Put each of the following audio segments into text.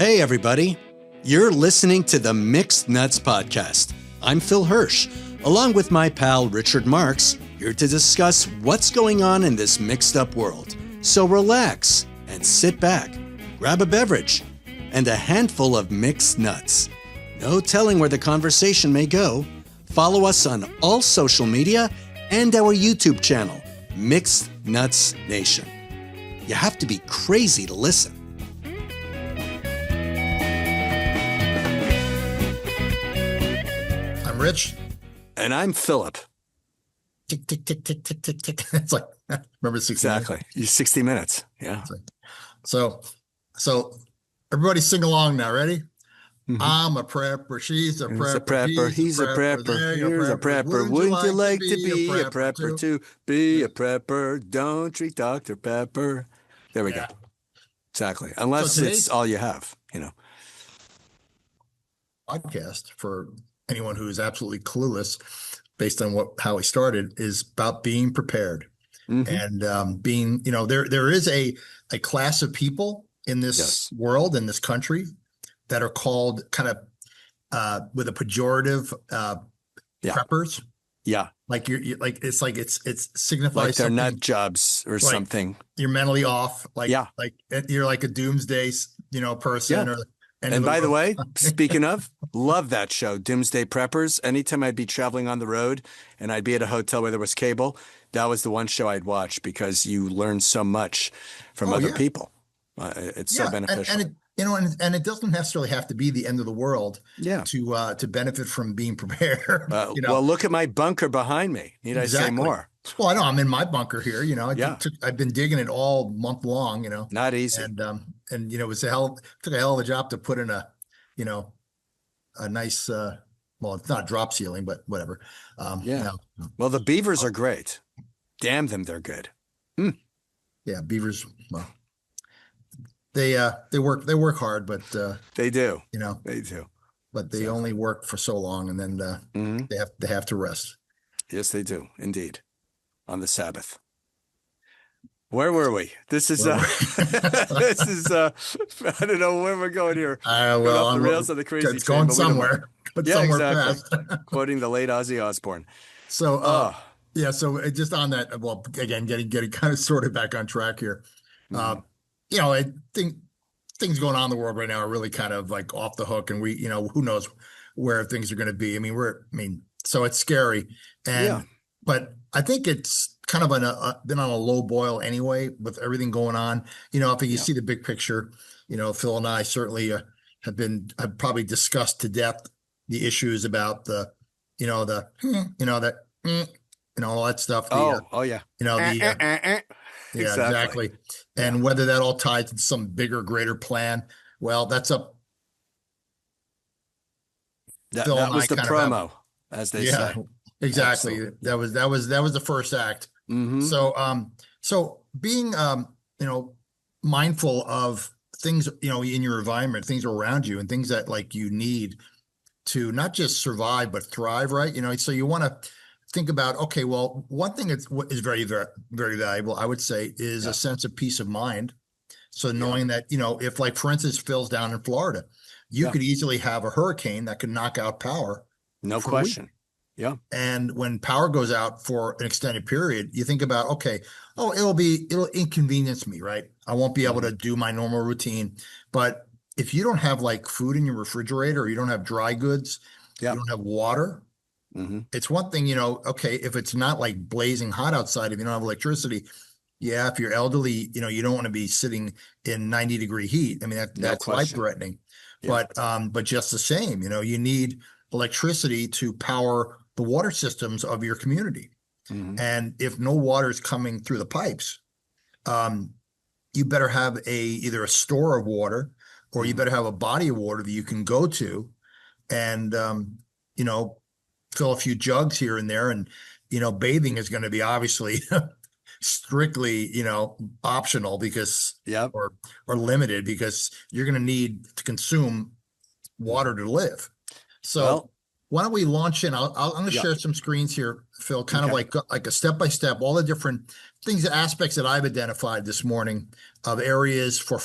Hey, everybody. You're listening to the Mixed Nuts Podcast. I'm Phil Hirsch, along with my pal Richard Marks, here to discuss what's going on in this mixed up world. So relax and sit back, grab a beverage, and a handful of mixed nuts. No telling where the conversation may go. Follow us on all social media and our YouTube channel, Mixed Nuts Nation. You have to be crazy to listen. I'm Rich. And I'm Philip. Tick, tick, tick, tick, tick, tick, tick. It's like, remember 60 Exactly. Minutes? 60 minutes. Yeah. So everybody sing along now. Ready? Mm-hmm. I'm a prepper. She's a prepper. He's a prepper. Here's a prepper. Wouldn't you like to be a prepper too? Be a prepper. Don't treat Dr. Pepper. There we go. Exactly. Unless it's all you have, you know. Podcast for anyone who is absolutely clueless based on how he started is about being prepared. Mm-hmm. And being, there is a class of people in this world, in this country, that are called kind of with a pejorative preppers. Yeah. Like it's signifies like they're nut jobs or something. You're mentally off. Like you're like a doomsday, person. Yeah. And by the way, speaking of, love that show, Doomsday Preppers. Anytime I'd be traveling on the road and I'd be at a hotel where there was cable, that was the one show I'd watch because you learn so much from other people. It's so beneficial. And it doesn't necessarily have to be the end of the world to benefit from being prepared. Well, look at my bunker behind me. Need I say more? Well, I know I'm in my bunker here. I've been digging it all month long. Not easy. And it was took a hell of a job to put in a nice well, it's not a drop ceiling, but whatever. Well, the beavers are great. Damn them, they're good. Yeah, beavers. Well, they work hard, but they do. They do. But they only work for so long, and then they have to rest. Yes, they do, indeed. On the Sabbath. Where were we? This is I don't know where we're going here. Well, off the rails of the crazy it's going somewhere. Exactly. Quoting the late Ozzy Osbourne. So so just on that, well, again, getting kind of sort of back on track here. I think things going on in the world right now are really kind of like off the hook, and we, who knows where things are going to be. So it's scary, but I think it's kind of been on a low boil anyway with everything going on. If you see the big picture, Phil and I certainly have probably discussed to death the issues about all that stuff. Exactly. And whether that all ties to some bigger, greater plan, well, that's up. That was the promo, as they say. Exactly. Absolutely. That was the first act. Mm-hmm. So being mindful of things, in your environment, things around you, and things that like you need to not just survive but thrive, right? So you want to think about, okay, well, one thing is very, very, very valuable, I would say, is a sense of peace of mind. So knowing that, if, like, for instance, Phil's down in Florida, you could easily have a hurricane that could knock out power. No question. Yeah. And when power goes out for an extended period, you think about, okay, it'll inconvenience me, right? I won't be able to do my normal routine. But if you don't have like food in your refrigerator, or you don't have dry goods, you don't have water, it's one thing, okay, if it's not like blazing hot outside, if you don't have electricity, if you're elderly, you don't want to be sitting in 90-degree heat. That's life-threatening. Yeah. But just the same, you need electricity to power the water systems of your community. And if no water is coming through the pipes, you better have either a store of water, or you better have a body of water that you can go to and, fill a few jugs here and there. And, bathing is going to be obviously strictly, optional because, or limited, because you're going to need to consume water to live. So why don't we launch in? I'm going to share some screens here, Phil, kind of like a step-by-step, all the different things, aspects that I've identified this morning of areas for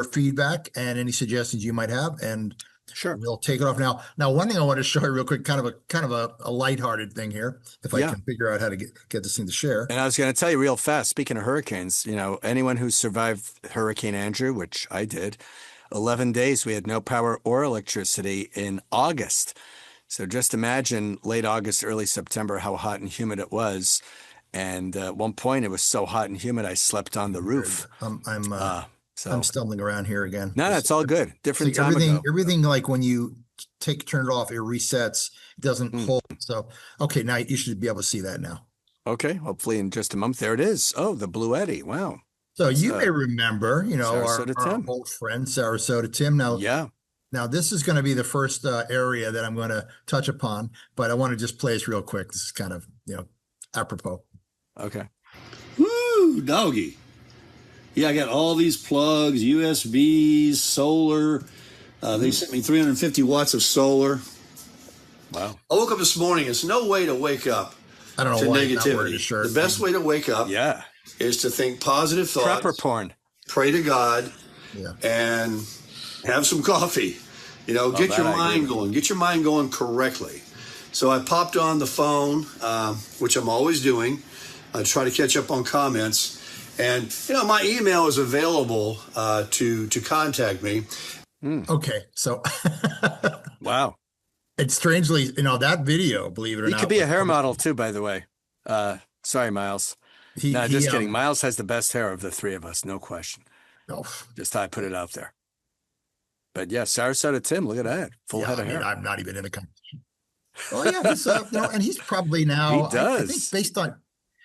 feedback and any suggestions you might have, and Sure. we'll take it off now. Now, one thing I want to show you real quick, kind of a lighthearted thing here, if I Yeah. can figure out how to get this thing to share. And I was going to tell you real fast, speaking of hurricanes, anyone who survived Hurricane Andrew, which I did, 11 days we had no power or electricity in August. So just imagine late August, early September, how hot and humid it was. And at one point it was so hot and humid, I slept on the roof. I'm stumbling around here again. No, it's all good. Different See, time ago. everything like when you turn it off, it resets. It doesn't hold. So, okay, now you should be able to see that now. Okay, hopefully in just a month. There it is. Oh, the Blue Eddy. Wow. So you may remember, Sarasota our Tim. old friend, Sarasota Tim. Now this is going to be the first area that I'm going to touch upon, but I want to just play this real quick. This is kind of, apropos. Okay. Woo, doggy. Yeah, I got all these plugs, USBs, solar. They sent me 350 watts of solar. Wow. I woke up this morning. There's no way to wake up I don't know to why he's not wearing negativity. a shirt. The best way to wake up Yeah. is to think positive thoughts, Prepper porn. pray to God, Yeah. and have some coffee. Get your that I mind agree. going. Get your mind going correctly. So I popped on the phone, which I'm always doing. I try to catch up on comments. And, my email is available to contact me. Okay, so Wow. it's strangely, that video, believe it or He not, could be a was hair published- model too, by the way. Sorry, Miles. He, No, he, just kidding. Miles has the best hair of the three of us, no question. Oh, Just thought I'd put it out there. But yeah, Sarasota Tim, look at that. Full yeah, head I of mean, hair. I'm not even in the competition. Oh yeah, he's and he's probably now. He does. I think based on,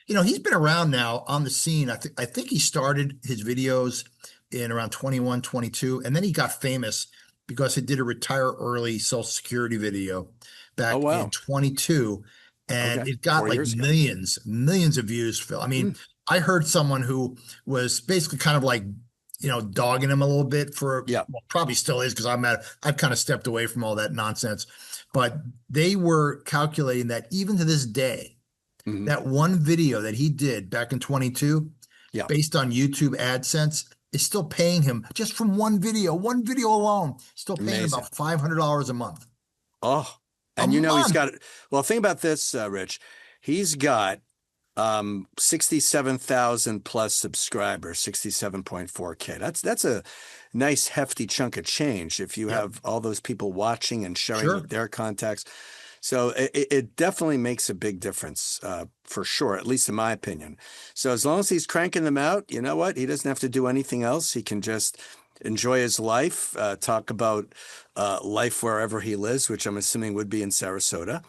he's been around now on the scene. I think he started his videos in around 21, 22, and then he got famous because he did a retire early Social Security video back Oh, wow. in 22, and Okay, it got 4 like years ago. millions of views. Phil, I mean, I heard someone who was basically kind of like, dogging him a little bit for, Yeah. well, probably still is because I've kind of stepped away from all that nonsense. But they were calculating that even to this day, Mhm. that one video that he did back in 22, Yeah. based on YouTube AdSense, is still paying him just from one video alone, still paying him Amazing. about $500 a month. Oh, A and he's month. got, well, think about this, Rich. He's got 67,000 plus subscribers, 67.4K. That's a nice hefty chunk of change if you have all those people watching and sharing Sure. with their contacts. So it definitely makes a big difference, for sure, at least in my opinion. So as long as he's cranking them out, you know what? He doesn't have to do anything else. He can just enjoy his life, talk about life wherever he lives, which I'm assuming would be in Sarasota.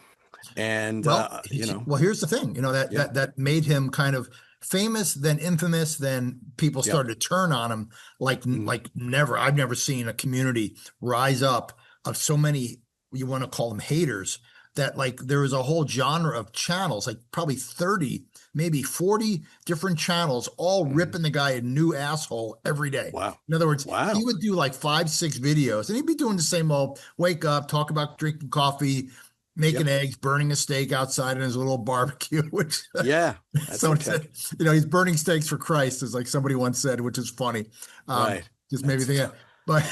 And, Well, well, here's the thing, that made him kind of famous, then infamous, then people started to turn on him like never. I've never seen a community rise up of so many, you want to call them haters, that like there was a whole genre of channels, like probably 30, maybe 40 different channels, all ripping the guy a new asshole every day. Wow. In other words, Wow. he would do like 5-6 videos and he'd be doing the same old wake up, talk about drinking coffee, making eggs, burning a steak outside in his little barbecue, which yeah, that's somebody okay. said, he's burning steaks for Christ, as like somebody once said, which is funny. Right. Just made me think, but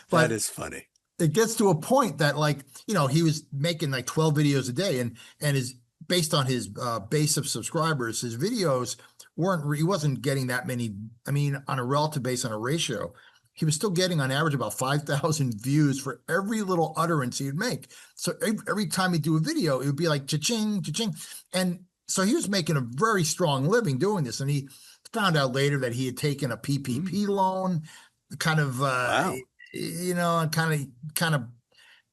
That is funny. it gets to a point that like, he was making like 12 videos a day and is based on his base of subscribers, his videos he wasn't getting that many. I mean, on a relative base, on a ratio, he was still getting on average about 5,000 views for every little utterance he would make. So every time he'd do a video, it would be like cha-ching, cha-ching. And so he was making a very strong living doing this. And he found out later that he had taken a PPP loan, kind of, Wow. and kind of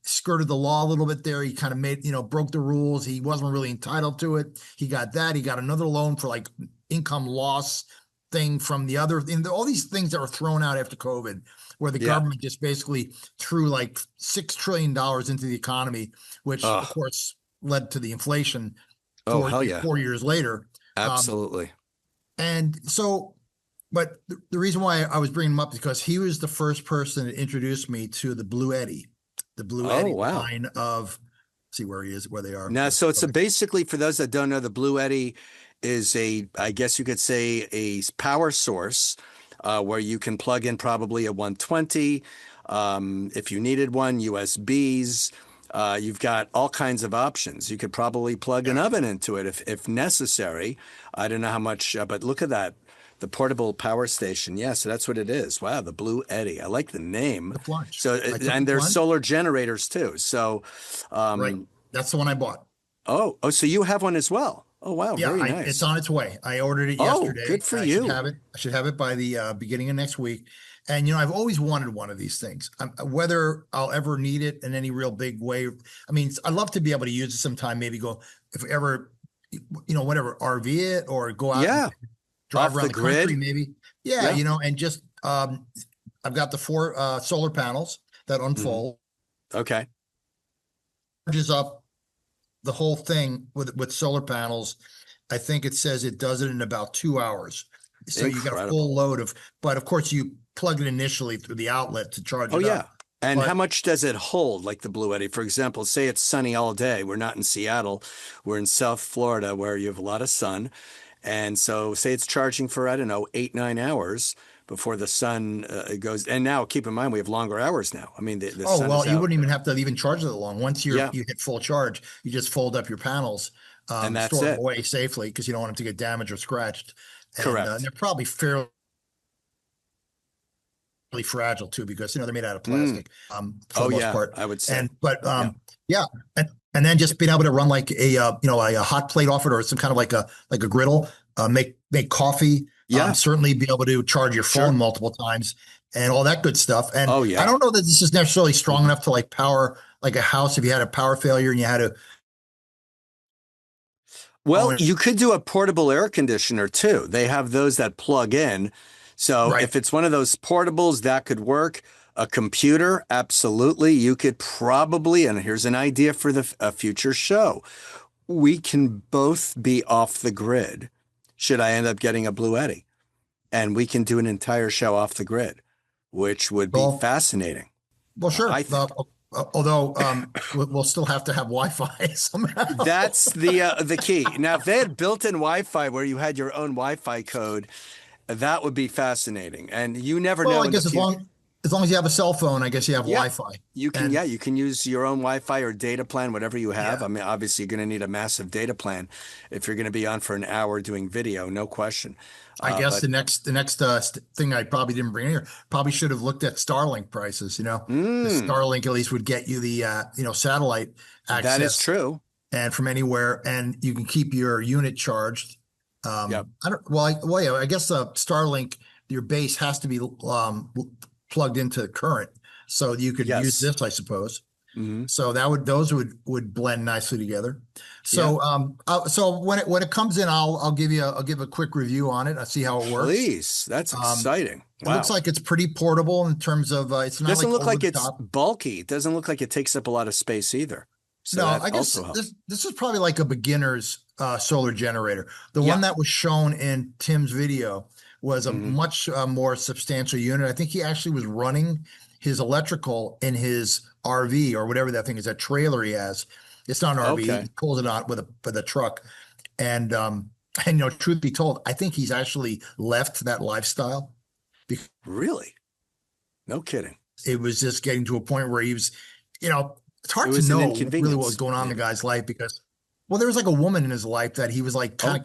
skirted the law a little bit there. He kind of made, broke the rules. He wasn't really entitled to it. He got that. He got another loan for like income loss thing from the other, and all these things that were thrown out after COVID, where the government just basically threw like $6 trillion into the economy, which of course led to the inflation. Hell yeah. 4 years later. Absolutely. And so, but the reason why I was bringing him up is because he was the first person to introduce me to the Blue Eddy wow. line of, see where he is, where they are. Now, so it's basically, for those that don't know, the Blue Eddy is I guess you could say, a power source where you can plug in probably a 120. If you needed one, USBs. You've got all kinds of options. You could probably plug an oven into it if necessary. I don't know how much, but look at that. The portable power station. Yeah, so that's what it is. Wow, the Blue Eddy. I like the name. The plunge. So, I took and the there's plunge. solar generators too. So, Right. That's the one I bought. oh, so you have one as well. Oh, wow, Yeah, very nice. it's on its way. I ordered it Oh, yesterday. good for I you. should have it. I should have it by the beginning of next week. And I've always wanted one of these things. Whether I'll ever need it in any real big way. I mean, I'd love to be able to use it sometime. Maybe go if ever, whatever, RV it or go out Yeah, and drive off around the the country. grid. Maybe, yeah, Yeah. and just I've got the 4 solar panels that unfold, Okay. charges up the whole thing with solar panels. I think it says it does it in about 2 hours. So you get a Incredible. full load but of course you plug it initially through the outlet to charge Oh, it yeah. up. And But- how much does it hold, like the Blue Eddy? For example, say it's sunny all day. We're not in Seattle. We're in South Florida where you have a lot of sun. And so say it's charging for, I don't know, 8, 9 hours before the sun goes. And now keep in mind, we have longer hours now. I mean, the Oh, sun well, is you out. wouldn't even have to even charge it that long. Once you Yeah. hit full charge, you just fold up your panels, And that's store them it. away safely because you don't want them to get damaged or scratched. And, Correct. they're probably fairly fragile too because they're made out of plastic for Oh, the most yeah, part. I would say. And yeah, and then just being able to run like a a hot plate off it or some kind of like a griddle, make coffee. Yeah. Certainly be able to charge your phone Sure. multiple times and all that good stuff. And Oh, yeah. I don't know that this is necessarily strong enough to like power like a house if you had a power failure and you had to. Well, Oh, you could do a portable air conditioner too. They have those that plug in. So Right. if it's one of those portables, that could work. A computer, absolutely. You could probably, and here's an idea for a future show. We can both be off the grid. Should I end up getting a Blue Eddy? And we can do an entire show off the grid, which would be Well, fascinating. Well, sure. I think- Although we'll still have to have Wi-Fi somehow. That's the key. Now, if they had built-in Wi-Fi where you had your own Wi-Fi code, that would be fascinating. And you never know. Well, I in the guess as future. long as you have a cell phone, I guess you have Yeah. Wi-Fi. You can, And- you can use your own Wi-Fi or data plan, whatever you have. Yeah. I mean, obviously, you're going to need a massive data plan if you're going to be on for an hour doing video, no question. I guess but- the next thing I probably didn't bring in here probably should have looked at Starlink prices. The Starlink at least would get you the satellite access. That is true. And from anywhere, and you can keep your unit charged. Yep. I guess Starlink, your base has to be plugged into current, so you could Yes. use this, I suppose. Mhm. So those would blend nicely together. So so when it comes in, I'll give a quick review on it. I'll see how it works. Please, that's exciting. It looks like it's pretty portable in terms of it's not Doesn't like look over like the it's top. bulky. It doesn't look like it takes up a lot of space either. So No, that I guess also helps. this is probably like a beginner's solar generator. The Yeah. one that was shown in Tim's video was a Mhm. much more substantial unit. I think he actually was running his electrical in his RV or whatever that thing is, that trailer he has. It's not an RV. Okay. He pulls it out with a truck. And truth be told, I think he's actually left that lifestyle. Really? No kidding. It was just getting to a point where he was, it's hard It to was an know really inconvenience. what was going on in the Yeah. guy's life because, well, there was like a woman in his life that he was like kind Oh. of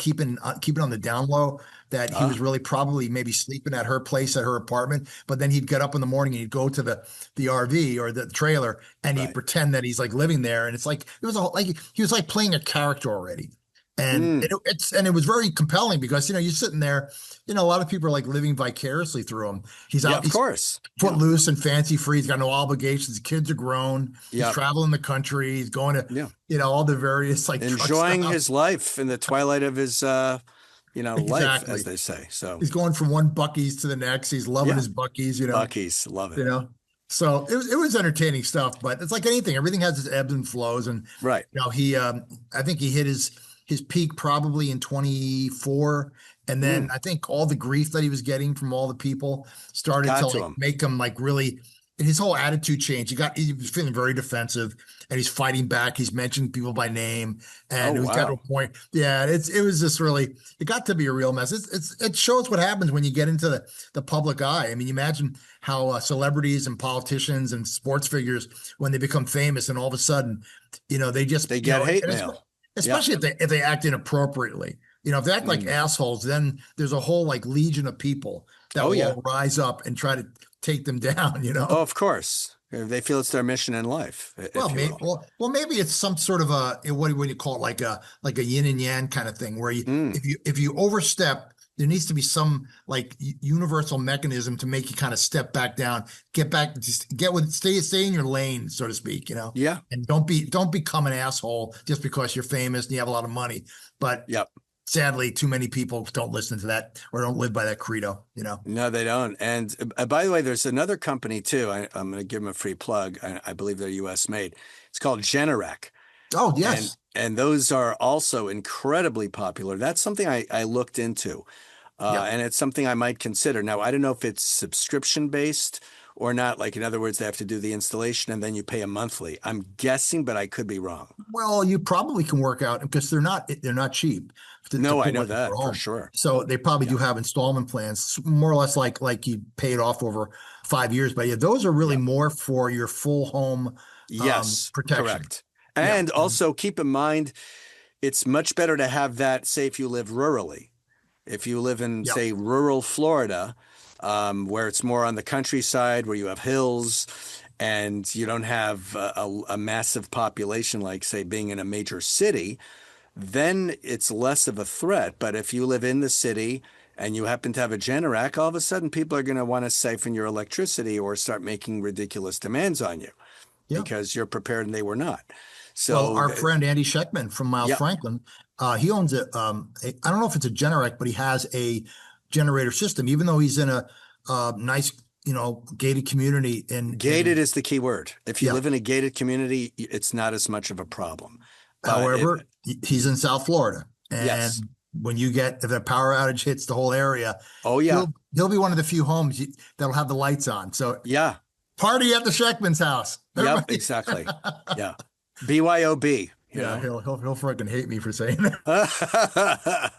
keeping on the down low, that he was really probably maybe sleeping at her place at her apartment, but then he'd get up in the morning and he'd go to the RV or the trailer and he'd Right. pretend that he's like living there, and it's like it was like he was like playing a character already. And it was very compelling because you're sitting there, a lot of people are like living vicariously through him. He's Yeah, out, of he's course. footloose and fancy free. He's got no obligations. Kids are grown. Yeah. He's traveling the country. He's going to, all the various like truck Enjoying stops. his life in the twilight of his life, Exactly. as they say. So He's going from one Buc-ee's to the next. He's loving Yeah. his Buc-ee's, Buc-ee's, love it. So it was entertaining stuff, but it's like anything. Everything has its ebbs and flows. And Right. he I think he hit his peak probably in 24. And then I think all the grief that he was getting from all the people started Got to to like him. make him like really his whole attitude changed. He was feeling very defensive, and he's fighting back. He's mentioned people by name, and Oh, it was got to wow. a point. Yeah, it was just really, it got to be a real mess. It shows what happens when you get into the public eye. I mean, you imagine how celebrities and politicians and sports figures, when they become famous, and all of a sudden, they just They get hate mail. especially if they act inappropriately. If they act like assholes, then there's a whole like legion of people that will all rise up and try to take them down. Oh, of course. They feel it's their mission in life. Well, maybe it's some sort of what do you call it, like a yin and yang kind of thing, where if you overstep, there needs to be some like universal mechanism to make you kind of step back down, stay in your lane, so to speak. Yeah. And don't become an asshole just because you're famous and you have a lot of money. But sadly, too many people don't listen to that or don't live by that credo, No, they don't. And by the way, there's another company too. I'm going to give them a free plug. I believe they're US made. It's called Generac. Oh, yes. And those are also incredibly popular. That's something I looked into. And it's something I might consider. Now, I don't know if it's subscription based or not. Like, in other words, they have to do the installation and then you pay a monthly. I'm guessing, but I could be wrong. Well, you probably can work out, because they're not cheap. No, I know that for sure. So they probably do have installment plans, more or less like you pay it off over 5 years. But those are really more for your full home protection. Correct. And also keep in mind, it's much better to have that, say, if you live rurally. If you live in, say, rural Florida, where it's more on the countryside, where you have hills and you don't have a massive population, like, say, being in a major city, then it's less of a threat. But if you live in the city and you happen to have a Generac, all of a sudden people are going to want to siphon your electricity or start making ridiculous demands on you because you're prepared and they were not. So our friend Andy Scheckman from Miles Franklin, he owns I don't know if it's a Generac, but he has a generator system, even though he's in a nice, gated community. Gated is the key word. If you live in a gated community, it's not as much of a problem. However, he's in South Florida, and when if a power outage hits the whole area, he'll be one of the few homes that'll have the lights on. So party at the Scheckman's house. Yep, exactly. Yeah. BYOB. He'll freaking hate me for saying that.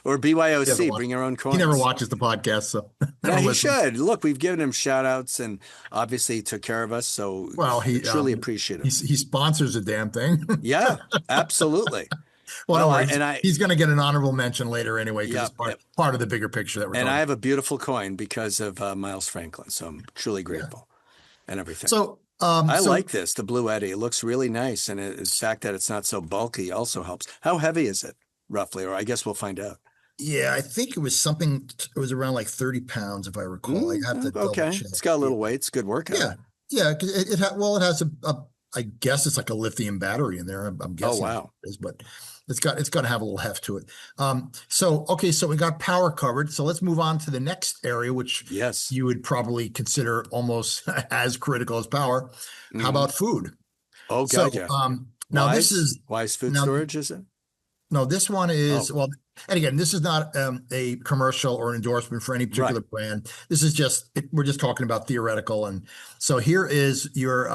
Or BYOC, bring your own coins. He never watches the podcast, so yeah, he should. Look, we've given him shout outs, and obviously he took care of us, so he truly appreciate it. He sponsors a damn thing. Yeah, absolutely. Well, he's going to get an honorable mention later anyway, because it's part of the bigger picture that we're And I have a beautiful coin because of Miles Franklin, so I'm truly grateful and everything. So I like this, the Blue Eddy. It looks really nice, and the fact that it's not so bulky also helps. How heavy is it, roughly? Or I guess we'll find out. Yeah, I think it was around like 30 pounds, if I recall. I have to double check. It's got a little weight. It's good workout. Yeah. Cause it has I guess it's like a lithium battery in there. I'm guessing. Oh, wow. It is, but it's got to have a little heft to it. So we got power covered. So let's move on to the next area, which you would probably consider almost as critical as power. How about food? Oh, gotcha. Now this is Wise Food Storage, is it? No, this one is and again, this is not a commercial or endorsement for any particular brand. This is we're just talking about theoretical. And so here is your,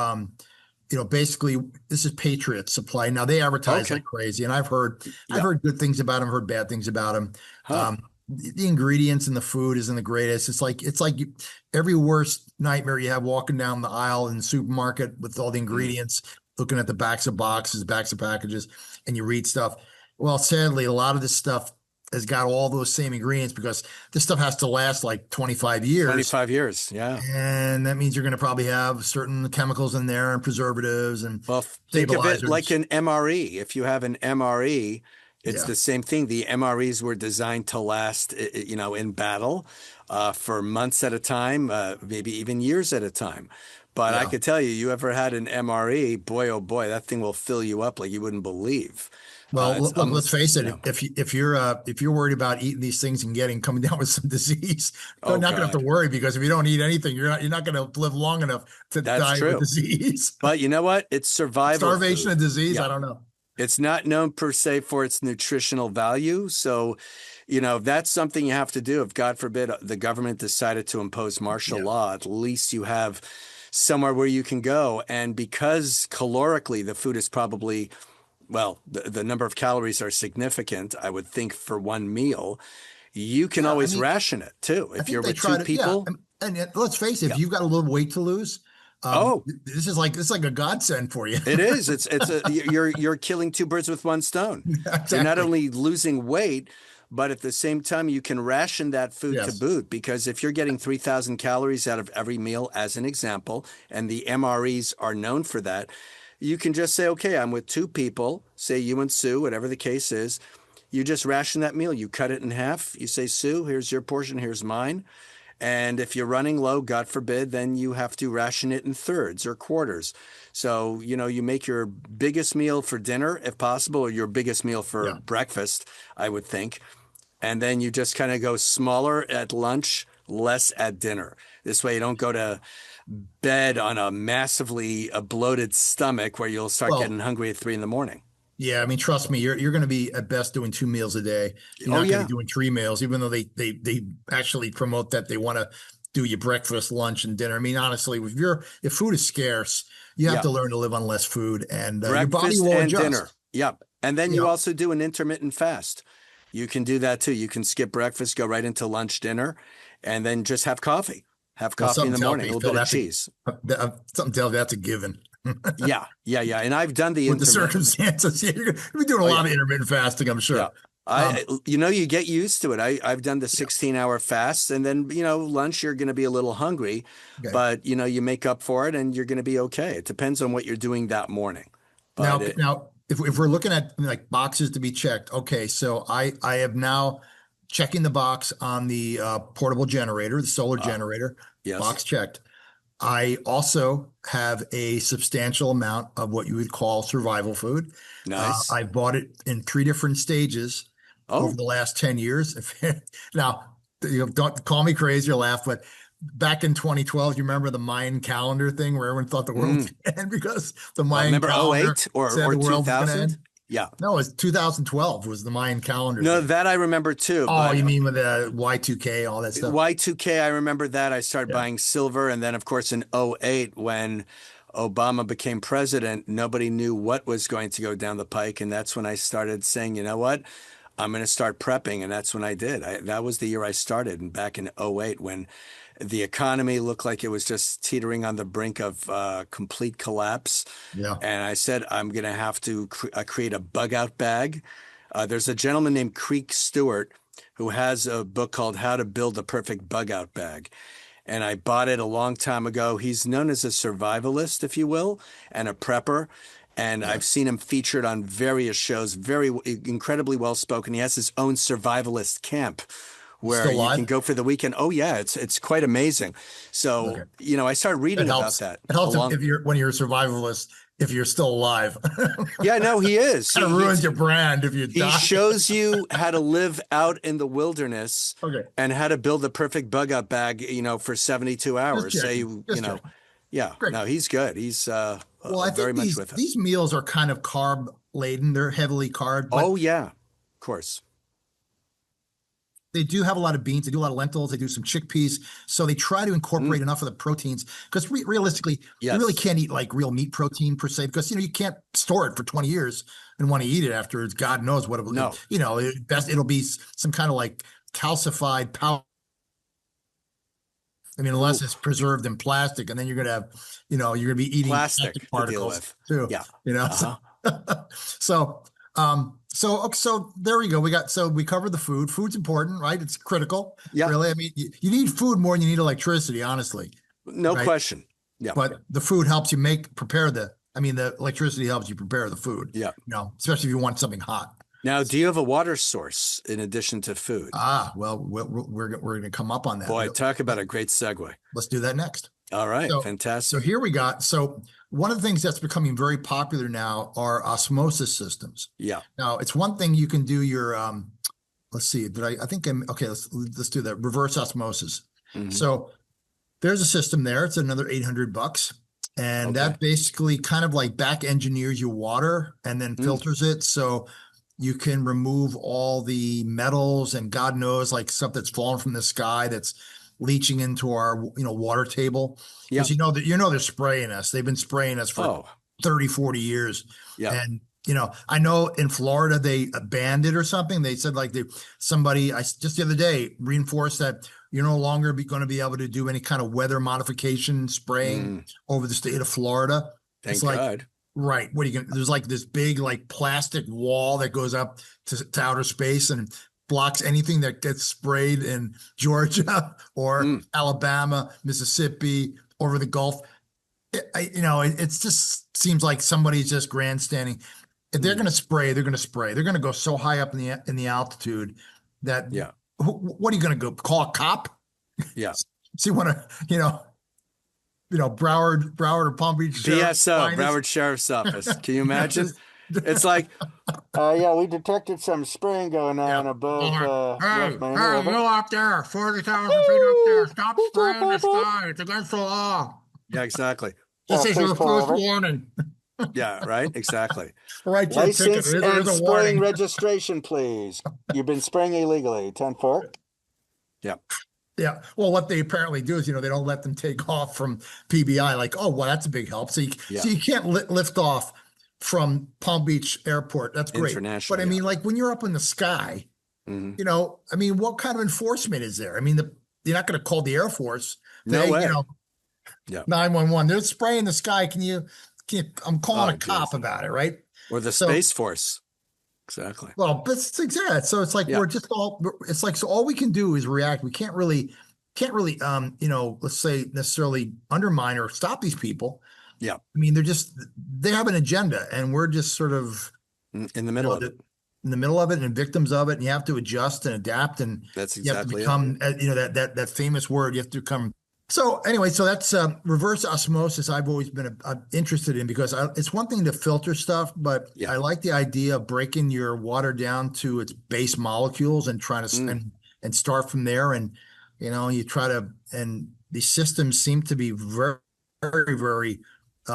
basically this is Patriot Supply. Now they advertise like crazy, and I've heard good things about them, heard bad things about them. The ingredients in the food isn't the greatest. It's like every worst nightmare you have walking down the aisle in the supermarket with all the ingredients, looking at the backs of boxes, backs of packages, and you read stuff. Well, sadly, a lot of this stuff has got all those same ingredients because this stuff has to last like 25 years. 25 years, yeah. And that means you're going to probably have certain chemicals in there and preservatives and think of it like an MRE. If you have an MRE, it's the same thing. The MREs were designed to last, in battle for months at a time, maybe even years at a time. But I could tell you ever had an MRE, boy, oh boy, that thing will fill you up like you wouldn't believe. Well, let's face it. If you're worried about eating these things and coming down with some disease, you're not going to have to worry, because if you don't eat anything, you're not going to live long enough to die with disease. But you know what? It's survival. Starvation and disease. I don't know. It's not known per se for its nutritional value. So, that's something you have to do. If God forbid the government decided to impose martial law, at least you have somewhere where you can go. And because calorically the food is probably, well, the number of calories are significant, I would think, for one meal, you can Yeah, I always mean, ration it too. I If think you're they with try two to, yeah. people, And let's face it, yeah. if you've got a little weight to lose, Oh, this is like a godsend for you. it is. You're killing two birds with one stone. You're not Exactly. only losing weight, but at the same time you can ration that food to Yes. boot, because if you're getting 3,000 calories out of every meal, as an example, and the MREs are known for that, you can just say, okay, I'm with two people, say you and Sue, whatever the case is. You just ration that meal. You cut it in half. You say, Sue, here's your portion, here's mine. And if you're running low, God forbid, then you have to ration it in thirds or quarters. So, you make your biggest meal for dinner, if possible, or your biggest meal for Yeah. breakfast, I would think. And then you just kind of go smaller at lunch, less at dinner. This way you don't go to bed on a massively bloated stomach where you'll start getting Well, hungry at 3 in the morning. yeah, I mean, trust me, you're going to be at best doing 2 meals a day. You're Oh, not going to yeah. be doing 3 meals, even though they actually promote that they want to do your breakfast, lunch, and dinner. I mean, honestly, if food is scarce, you have Yeah. to learn to live on less food, and your body Breakfast will and adjust. dinner. Yep. And then You you know, also do an intermittent fast. You can do that too. You can skip breakfast, go right into lunch, dinner, and then just have coffee. Have well, coffee in something the tells morning, a me, little Phil, bit of that's cheese. something tells me that's a given. Yeah, yeah, yeah. And I've done the With the intermittent. circumstances, yeah, you're gonna be doing a Oh, lot yeah. of intermittent fasting, I'm Yeah. sure. Um, You get used to it. I've done the yeah, 16-hour fast, and then, lunch, you're going to be a little hungry, okay. but, you make up for it and you're going to be okay. It depends on what you're doing that morning. But Now, if we're looking at like boxes to be checked, okay, so I have now checking the box on the portable generator, the solar uh, generator, yes, box checked. I also have a substantial amount of what you would call survival food. nice. I bought it in 3 different stages over Oh, the last 10 years. Now, don't call me crazy or laugh, but back in 2012, you remember the Mayan calendar thing where everyone thought the world was mm. going to end because the Mayan Remember calendar 08 or, said or the world was going to 2000? end? Yeah. No, it was 2012 was the Mayan calendar No, thing. that I remember too, Oh, but you mean with the Y2K, all that stuff? Y2K, I remember that. I started Yeah. buying silver. And then, of course, in '08, when Obama became president, nobody knew what was going to go down the pike. And that's when I started saying, you know what? I'm going to start prepping. And that's when I did. That was the year I started. And back in '08, when the economy looked like it was just teetering on the brink of complete collapse. Yeah. And I said, I'm going to have to create a bug out bag. There's a gentleman named Creek Stewart who has a book called How to Build a Perfect Bug Out Bag. And I bought it a long time ago. He's known as a survivalist, if you will, and a prepper. And Yeah. I've seen him featured on various shows, very incredibly well spoken. He has his own survivalist camp where Still you can alive? go for the weekend. Oh yeah, it's quite amazing. Okay. So, I started It reading about helps. that It helps along. if you're when you're a survivalist, if you're still alive. Yeah, no, he is. Kind of ruins your brand if you He die. shows you how to live out in the wilderness Okay. and how to build the perfect bug out bag, for 72 hours. Just Say, checking. Just checking. yeah, Great. no, he's good. He's Well, I very think much these with these us. meals are kind of carb laden. They're heavily carb, but Oh, yeah, of course. they do have a lot of beans. They do a lot of lentils. They do some chickpeas. So they try to incorporate Mm, enough of the proteins because realistically, you really yes. can't eat like real meat protein per se because you can't store it for 20 years and want to eat it afterwards. God knows what it will. No. Best it'll be some kind of like calcified powder. I mean, unless Ooh, it's preserved in plastic, and then you're gonna have, you're gonna be eating plastic plastic to deal particles with. too. Yeah. You know, Uh-huh. so okay, so there we go. We covered the food. Food's important, right? It's critical, Yeah, really. I mean, you need food more than you need electricity, honestly, no right? question. Yeah. But the food helps you the electricity helps you prepare the food, Yeah. especially if you want something hot. Now, do you have a water source in addition to food? Well, we're going to come up on that. Boy, talk about a great segue. Let's do that next. All right, So fantastic. here we got, so one of the things that's becoming very popular now are osmosis systems. Yeah. Now, it's one thing you can do your, let's see, okay, let's do that, reverse osmosis. Mhm. So there's a system there. It's another $800. And Okay. that basically kind of like back engineers your water and then Mm. filters it. So you can remove all the metals and God knows like stuff that's fallen from the sky that's leaching into our, water table. Yeah. Because they're spraying us. They've been spraying us for Oh, 30, 40 years. yeah. And, I know in Florida they banned it or something. They said like somebody just the other day reinforced that you're no longer going to be able to do any kind of weather modification spraying over the state of Florida. Thank It's like, God. right. What are you going to, there's like this big, like plastic wall that goes up to outer space and blocks anything that gets sprayed in Georgia or Alabama, Mississippi, over the Gulf. It just seems like somebody's just grandstanding. If they're going to spray, they're going to spray. They're going to go so high up in the altitude that, Yeah. What are you going to go call a cop? Yeah. See what Broward or Palm Beach Sheriff's BSO, finest? Broward Sheriff's Office. Can you imagine? It's like, yeah, we detected some spraying going on above. Hey, North Miami. you up there, 40,000 feet up there, stop spraying the sky. It's against the law. Yeah, exactly. This is your first warning. Yeah, right. Exactly. Right, License and There's a spraying warning. registration, please. You've been spraying illegally. 10-4. Yeah. Yeah. Well, what they apparently do is, they don't let them take off from PBI. Like, oh, well, that's a big help. So you can't lift off from Palm Beach Airport. That's great. International, But I mean, like when you're up in the sky, what kind of enforcement is there? I mean, you're not going to call the Air Force. No way. 911. They're spraying the sky. I'm calling a cop about it, right? Or the Space Force. Exactly. Well, but it's exactly. So it's like so all we can do is react. We can't really, let's say necessarily undermine or stop these people. Yeah. I mean, they have an agenda and we're just sort of in the middle of it. In the middle of it and victims of it. And you have to adjust and adapt. And that's you exactly have to become, that famous word, you have to come. So anyway, so that's reverse osmosis. I've always been interested in because it's one thing to filter stuff, but I like the idea of breaking your water down to its base molecules and trying to and start from there. And you try to, and these systems seem to be very, very, very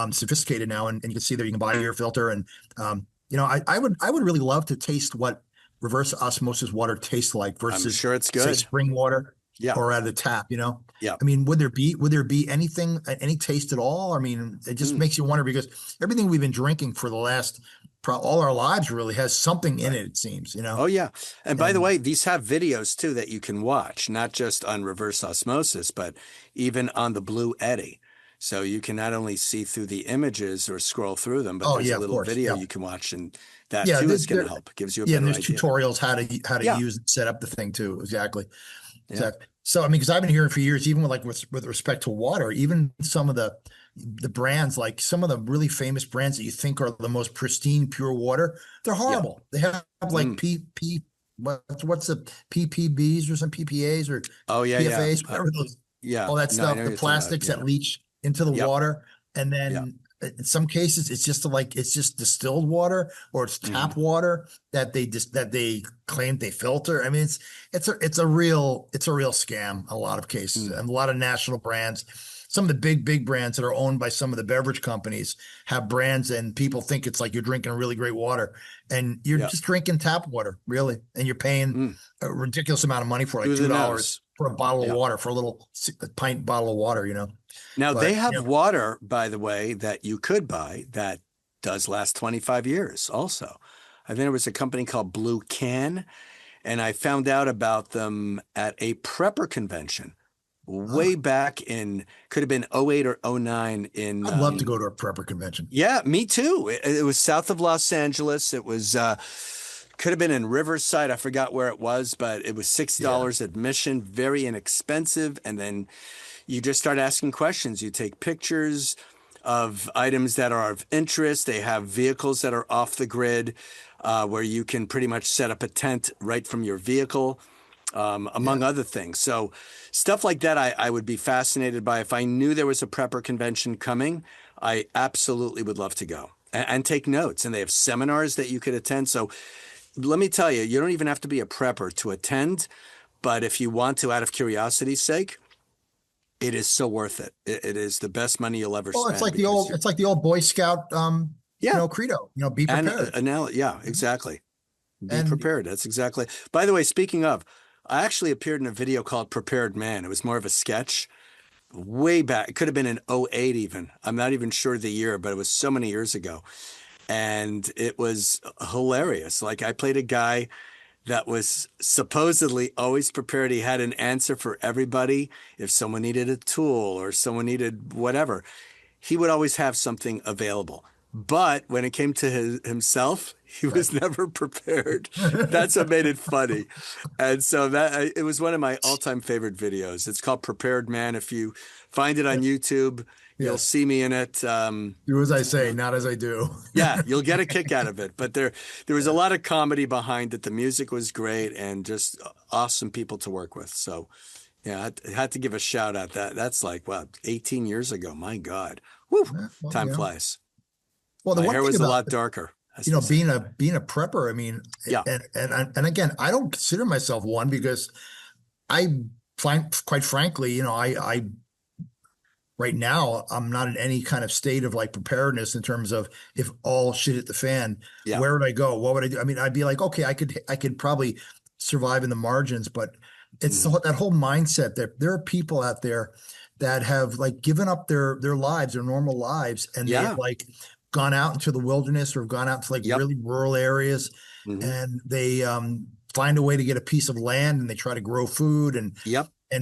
sophisticated now. And you can see that you can buy your filter. And I would really love to taste what reverse osmosis water tastes like versus I'm sure it's good. Say, spring water. Yeah. Or out of the tap, Yeah. I mean, would there be anything, any taste at all? I mean, it just makes you wonder because everything we've been drinking for the last all our lives really has something in it seems, Oh yeah. And by the way, these have videos too that you can watch, not just on reverse osmosis, but even on the Blue Eddy. So you can not only see through the images or scroll through them, but there's a little video you can watch, and that too is going to help. It gives you a better there's idea. Tutorials how to use and set up the thing too. Exactly. So I mean, because I've been hearing for years, even with respect to water, even some of the brands, like some of the really famous brands that you think are the most pristine, pure water, they're horrible. They have like what's the PPBs or some PPAs or PFAs, whatever those, all that stuff, the plastics that leach into the water, and then. In some cases, it's just distilled water or it's tap water that they claim they filter. I mean, it's a real scam in a lot of cases, and a lot of national brands. Some of the big brands that are owned by some of the beverage companies have brands, and people think it's like you're drinking really great water, and you're just drinking tap water, really, and you're paying a ridiculous amount of money for like $2 for a bottle of water, for a little pint bottle of water, Now, they have water, by the way, that you could buy that does last 25 years also. I think there was a company called Blue Can, and I found out about them at a prepper convention way back in, could have been 08 or 09 in. I'd love to go to a prepper convention. Yeah, me too. It was south of Los Angeles. It was, could have been in Riverside. I forgot where it was, but it was $6 admission, very inexpensive. And then you just start asking questions. You take pictures of items that are of interest. They have vehicles that are off the grid, where you can pretty much set up a tent right from your vehicle, among other things. So stuff like that I would be fascinated by. If I knew there was a prepper convention coming, I absolutely would love to go and take notes. And they have seminars that you could attend. So let me tell you, you don't even have to be a prepper to attend. But if you want to, out of curiosity's sake, it is so worth it. It is the best money you'll ever spend. It's like the old Boy Scout, credo. Be prepared. Exactly. Be prepared. That's exactly. By the way, speaking of, I actually appeared in a video called Prepared Man. It was more of a sketch way back. It could have been in '08 even. I'm not even sure the year, but it was so many years ago. And it was hilarious. Like I played a guy that was supposedly always prepared. He had an answer for everybody. If someone needed a tool or someone needed whatever, he would always have something available. But when it came to himself, he was never prepared. That's what made it funny. And so that it was one of my all-time favorite videos. It's called Prepared Man. If you find it on YouTube, you'll see me in it. Do as I say, not as I do. Yeah, you'll get a kick out of it. But there was a lot of comedy behind it. The music was great and just awesome people to work with. So yeah, I had to give a shout out. That's like, 18 years ago. My God. Woo, time flies. Well, the My one hair thing was a about, lot darker. being a prepper, I mean, and again, I don't consider myself one because I find, quite frankly, I right now I'm not in any kind of state of like preparedness in terms of if all shit hit the fan, where would I go? What would I do? I mean, I'd be like, okay, I could probably survive in the margins, but it's that whole mindset that there are people out there that have like given up their lives, their normal lives, and they've like gone out into the wilderness or gone out to like really rural areas, and they find a way to get a piece of land and they try to grow food and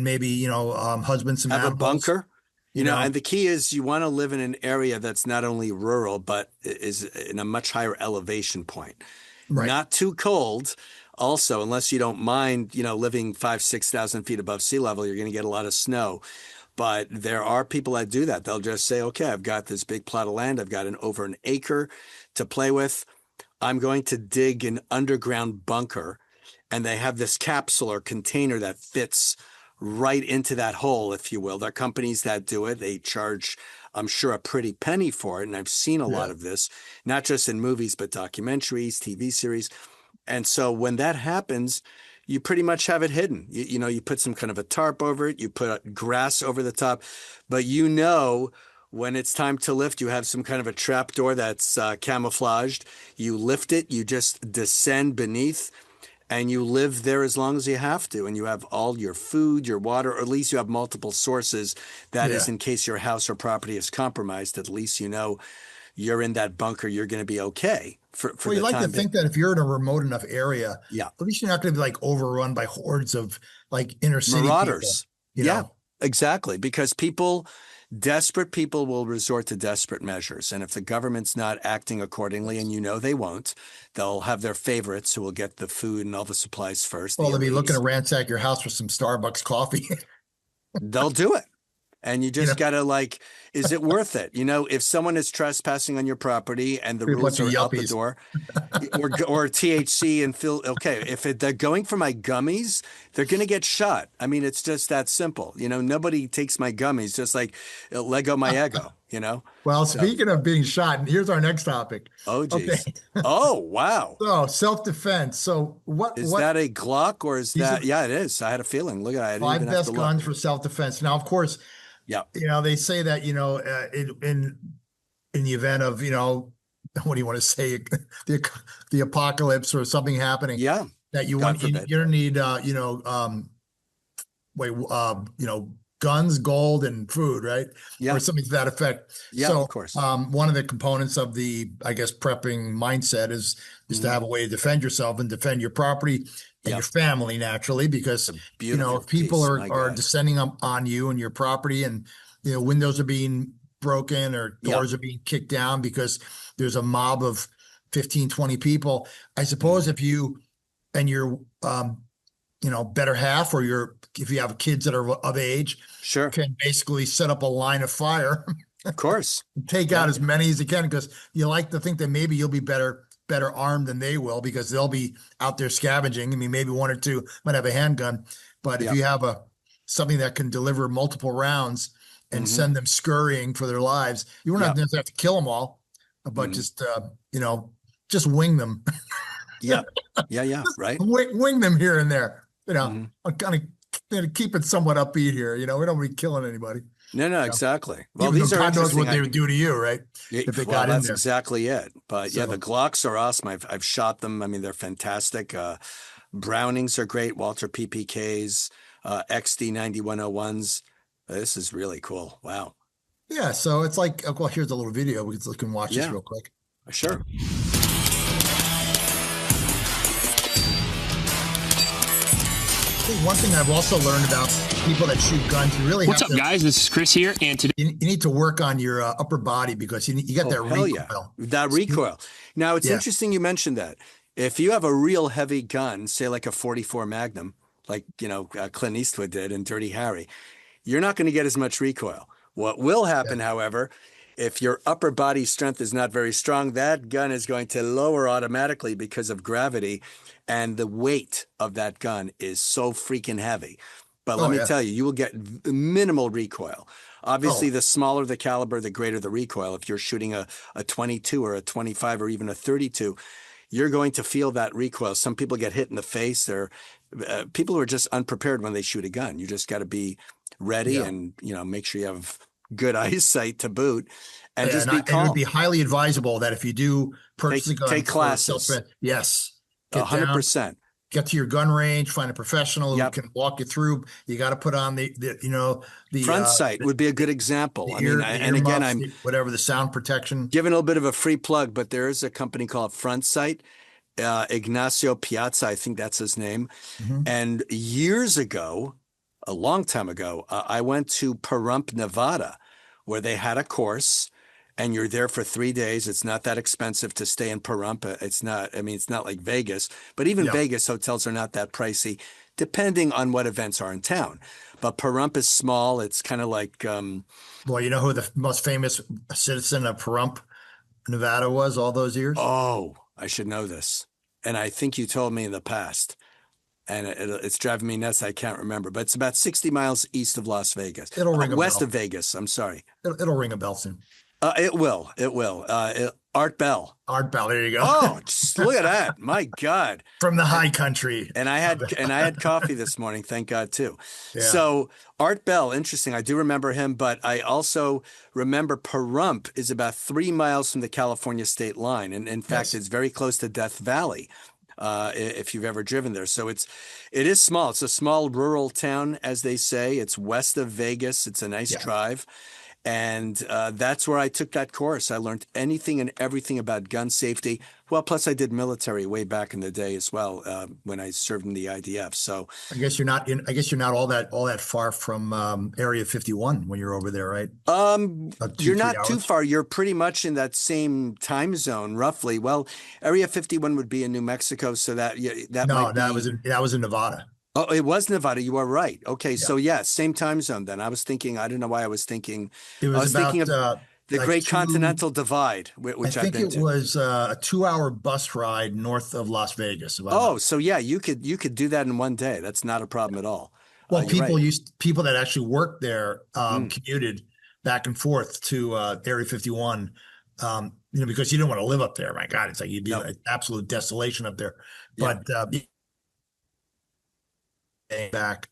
maybe husband some have animals. A bunker. You know, and the key is you want to live in an area that's not only rural but is in a much higher elevation point, not too cold. Also, unless you don't mind, living 5,000-6,000 feet above sea level, you're going to get a lot of snow. But there are people that do that. They'll just say, okay, I've got this big plot of land. I've got over an acre to play with. I'm going to dig an underground bunker. And they have this capsule or container that fits right into that hole, if you will. There are companies that do it. They charge, I'm sure, a pretty penny for it. And I've seen a lot of this, not just in movies, but documentaries, TV series. And so when that happens, you pretty much have it hidden. You put some kind of a tarp over it, you put grass over the top, but when it's time to lift, you have some kind of a trap door that's camouflaged. You lift it, you just descend beneath, and you live there as long as you have to. And you have all your food, your water, or at least you have multiple sources. That is in case your house or property is compromised, at least you're in that bunker, you're going to be okay. Well, you like to think that if you're in a remote enough area, at least you're not going to be like overrun by hordes of like inner city marauders. People, Exactly. Because desperate people will resort to desperate measures. And if the government's not acting accordingly, and they won't, they'll have their favorites who will get the food and all the supplies first. Well, they'll be looking to ransack your house for some Starbucks coffee. They'll do it. And you just got to is it worth it? If someone is trespassing on your property and the rules are out the door, or THC and if they're going for my gummies, they're going to get shot. I mean, it's just that simple. Nobody takes my gummies, just like Lego my ego, Well, speaking of being shot, here's our next topic. Oh, geez. Okay. Oh, wow. So self-defense. So what is that a Glock or is that? Yeah, it is. I had a feeling. Look at it. 5 best guns for self-defense. Now, of course, they say that, in the event of, what do you want to say? The apocalypse or something happening. Yeah. That you're going to need, guns, gold, and food, right? Yeah. Or something to that effect. Yeah, so, of course. One of the components of the, I guess, prepping mindset is to have a way to defend yourself and defend your property and your family, naturally, because if people are descending on you and your property, and windows are being broken or doors are being kicked down because there's a mob of 15, 20 people. I suppose if you and your better half, or if you have kids that are of age, can basically set up a line of fire. Of course. Take out as many as you can, because you like to think that maybe you'll be better armed than they will, because they'll be out there scavenging. I mean, maybe one or two might have a handgun, but if you have something that can deliver multiple rounds and send them scurrying for their lives, you won't have to kill them all, but just wing them. Yeah. Right. Wing them here and there. I'm kind of keep it somewhat upbeat here. We don't want to be killing anybody. No, exactly. Well, these are knows what they would do to you, right? If they got in there. That's exactly it. But the Glocks are awesome. I've shot them. I mean, they're fantastic. Brownings are great. Walter PPKs, XD 9101s. This is really cool. Wow. Yeah, so it's like, well, here's a little video. We can watch this Yeah. real quick. Sure. I think one thing I've also learned about people that shoot guns, you really What's have up, guys? This is Chris here, and today you need to work on your upper body because you got that Hell recoil. yeah. That recoil. Now, it's Yeah. interesting you mentioned that. If you have a real heavy gun, say like a 44 Magnum, like, Clint Eastwood did in Dirty Harry, you're not going to get as much recoil. What will happen, however, if your upper body strength is not very strong, that gun is going to lower automatically because of gravity, and the weight of that gun is so freaking heavy. But let me tell you, you will get minimal recoil. Obviously, the smaller the caliber, the greater the recoil. If you're shooting a 22 or a 25 or even a 32, you're going to feel that recoil. Some people get hit in the face. They're people who are just unprepared when they shoot a gun. You just got to be ready and make sure you have good eyesight to boot, and just be calm. It would be highly advisable that if you do purchase a gun, take classes. Yes, 100%. Get to your gun range, find a professional who can walk you through. You got to put on the front sight would be a good example. I'm whatever the sound protection. Giving a little bit of a free plug, but there is a company called Front Sight. Ignacio Piazza, I think that's his name. Mm-hmm. And years ago, a long time ago, I went to Pahrump, Nevada, where they had a course, and you're there for 3 days. It's not that expensive to stay in Pahrump. It's not like Vegas, but even Vegas hotels are not that pricey, depending on what events are in town. But Pahrump is small. It's kind of like... well, you know who the most famous citizen of Pahrump, Nevada was all those years? Oh, I should know this. And I think you told me in the past. And it's driving me nuts. I can't remember, but it's about 60 miles east of Las Vegas. It'll ring a west bell. of Vegas. I'm sorry. It'll ring a bell soon. It will. Art Bell. Art Bell. There you go. Oh, just look at that! My God. From the high country. And I had coffee this morning. Thank God too. Yeah. So Art Bell, interesting. I do remember him, but I also remember Pahrump is about 3 miles from the California state line, and in fact, it's very close to Death Valley. If you've ever driven there. So it is small. It's a small rural town, as they say. It's west of Vegas. It's a nice drive. And that's where I took that course. I learned anything and everything about gun safety. Well, plus I did military way back in the day as well, when I served in the IDF. So I guess you're not all that far from Area 51 when you're over there, right? You're not too far. You're pretty much in that same time zone, roughly. Well, Area 51 would be in New Mexico, so that was in Nevada. Oh, it was Nevada. You are right. Okay, so same time zone then. I was thinking, I don't know why I was thinking. I was thinking of the Great Continental Divide, which I've been to. I think it was a 2-hour bus ride north of Las Vegas. Oh, so yeah, you could do that in one day. That's not a problem at all. Well, people that actually worked there commuted back and forth to Area 51. Because you don't want to live up there. My God, it's like you'd be an absolute desolation up there. But back,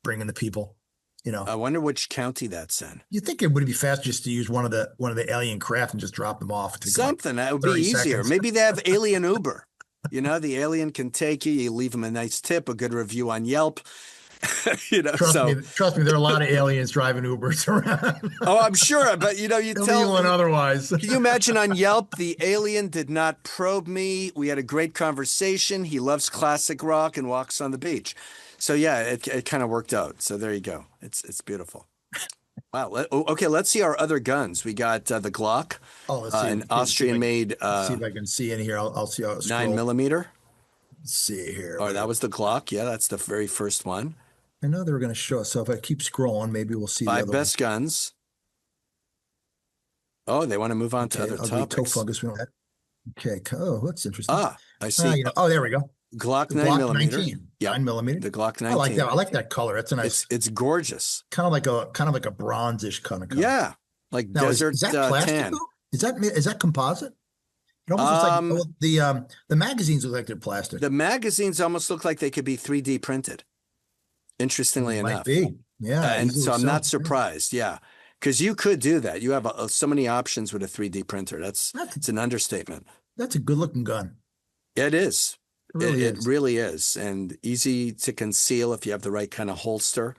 bringing the people, I wonder which county that's in. You think it would be fast just to use one of the alien craft and just drop them off? Something that would be easier. Seconds. Maybe they have alien Uber. The alien can take you. You leave them a nice tip, a good review on Yelp. Trust me, there are a lot of aliens driving Ubers around. Oh, I'm sure, but you tell one otherwise. Can you imagine on Yelp, the alien did not probe me. We had a great conversation. He loves classic rock and walks on the beach. So yeah, it kind of worked out. So there you go. It's beautiful. Wow. Okay, let's see our other guns. We got the Glock. Oh, let's see. An Austrian-made. See if I can see in here. I'll see. 9mm. Let's see here. Oh, that was the Glock. Yeah, that's the very first one. I know they were going to show us. So if I keep scrolling, maybe we'll see. 5 best guns. Oh, they want to move on to other topics. Fungus. We don't have. Okay. Oh, that's interesting. I see. There we go. Glock 9mm. Yeah, 9mm. The Glock 19. I like that. I like that color. That's a nice. It's gorgeous. Kind of like a bronzish kind of color. Yeah, like now, desert is that plastic, tan. Is that composite? It almost looks like the magazines look like they're plastic. The magazines almost look like they could be 3D printed. Interestingly enough, might be. Yeah, and so I'm not surprised. Yeah, because you could do that. You have so many options with a 3D printer. It's an understatement. That's a good looking gun. It is. really It is. really is, and easy to conceal if you have the right kind of holster,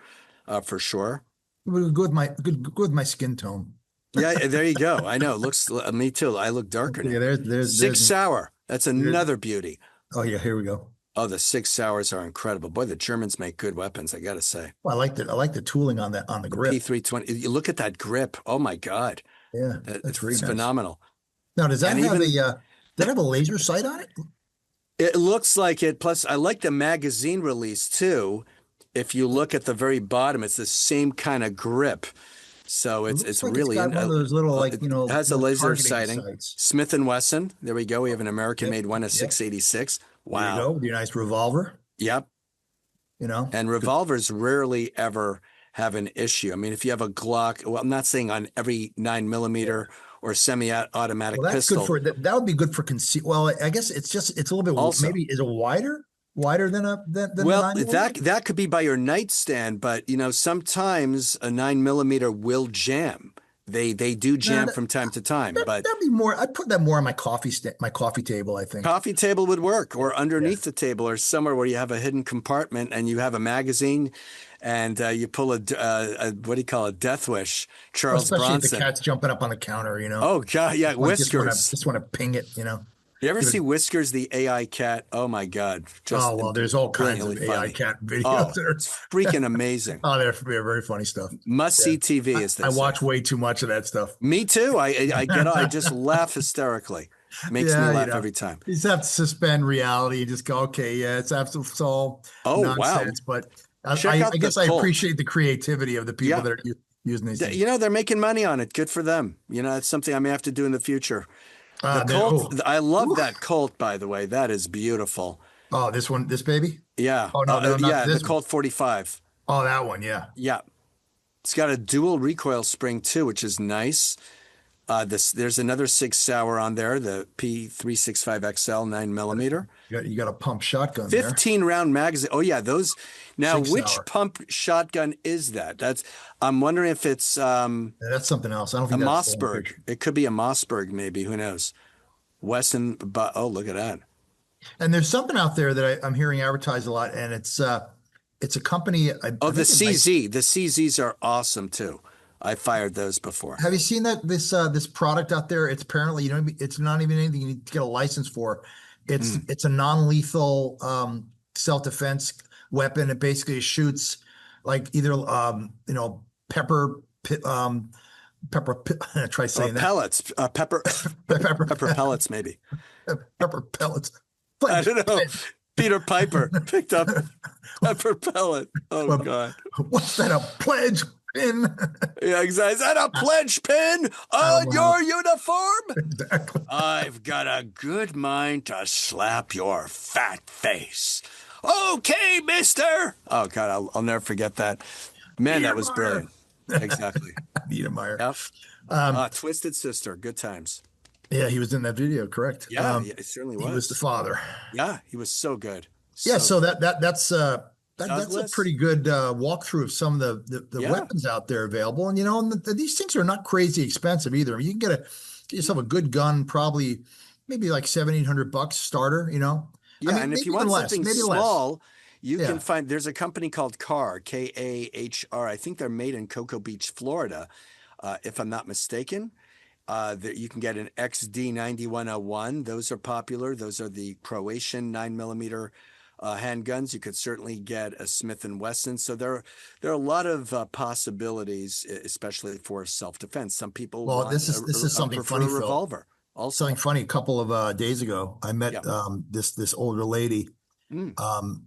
for sure. Good with my good with my skin tone. Yeah, there you go. I know. Looks me too. I look darker Yeah, now. Sig Sauer. That's another beauty. oh yeah, here we go. Oh, the Sig Sauers are incredible. Boy, the Germans make good weapons, I gotta say. Well, I like the tooling on that on the grip. P320. You look at that grip. Oh my God. Yeah, that's very It's nice. phenomenal. Now, does that And have even- does that have a laser sight on it? It looks like it. Plus, I like the magazine release too. If you look at the very bottom, it's the same kind of grip. So It it's looks like really got one of those little it has a little laser targeting sighting. sights. Smith and Wesson. There we go. We have an American-made one, a Yep. 686. There you Wow. go, with your nice revolver. Yep. And revolvers rarely ever have an issue. I mean, if you have a Glock, well, I'm not saying on every 9mm or semi-automatic Well, that's pistol. good for that would be good for conceal. Well, I guess it's a little bit Also- maybe is it wider than the Well, 9mm? that could be by your nightstand, but sometimes a 9mm will jam. They do jam that- from time to time, but that'd be more. I'd put that more on my coffee table. I think. coffee table would work, or underneath the table, or somewhere where you have a hidden compartment and you have a magazine, and you pull a what do you call it, Death Wish, Charles Especially if Bronson. the cat's jumping up on the counter. Oh God, yeah, Whiskers. Just want to ping it. You ever see Whiskers, the AI cat? Oh my God! Oh well, there's all kinds of brilliantly AI funny. cat videos. Oh, that are- it's freaking amazing. oh, they're very funny stuff. Must see TV is this. I watch way too much of that stuff. Me too. I just laugh hysterically. Makes me laugh every time. You just have to suspend reality and just go, okay, yeah, it's all Oh, wow. nonsense. But Check out I guess the I Colt. appreciate the creativity of the people Yeah. that are using these things. They're making money on it. Good for them. It's something I may have to do in the future. The Then- Colt, I love that Colt, by the way. That is beautiful. Oh, this baby? Yeah. Oh, no, not yeah, this the Colt 45. Oh, that one, yeah. Yeah. It's got a dual recoil spring too, which is nice. There's another Sig Sauer on there, the P365XL 9mm. You got a pump shotgun there. 15-round magazine. Oh yeah, those. Now, Sig which Sauer. pump shotgun is that? I'm wondering if it's Yeah, that's something else. I don't a think that's the one Mossberg. picture. It could be a Mossberg, maybe. Who knows? Wesson, but oh, look at that. And there's something out there that I'm hearing advertised a lot, and it's a company. Oh, the CZ. The CZs are awesome too. I fired those before. Have you seen this product out there? It's apparently it's not even anything you need to get a license for. It's a non-lethal self-defense weapon. It basically shoots like either pepper. Try saying that. Pellets, pepper pellets, maybe. Pepper pellets. I don't know. Peter Piper picked up pepper pellet. Oh God. What's that? A pledge pin? Yeah, exactly. Is that a pledge pin on your uniform? Exactly. I've got a good mind to slap your fat face. Okay, mister. Oh God, I'll never forget that. Man, that was Niedermeyer. brilliant. Exactly. Niedermeyer. Yep. Twisted Sister, good times. Yeah, he was in that video, correct? Yeah, it certainly was. He was the father. Yeah, he was so good. Yeah, so that's a Douglas? pretty good walkthrough of some of the Yeah. weapons out there available. And these things are not crazy expensive either. I mean, you can get yourself a good gun, probably maybe like $700-800 starter. Yeah, I mean, and if maybe you want even less, something maybe less. small, you Yeah. can find. There's a company called KAHR, KAHR. I think they're made in Cocoa Beach, Florida, if I'm not mistaken. You can get an XD 9101. Those are popular. Those are the Croatian 9mm handguns. You could certainly get a Smith and Wesson. So there are a lot of possibilities, especially for self-defense. Some people Well, want this is something prefer funny, a Phil. revolver. Also, Something funny. A couple of days ago, I met this older lady, Mm.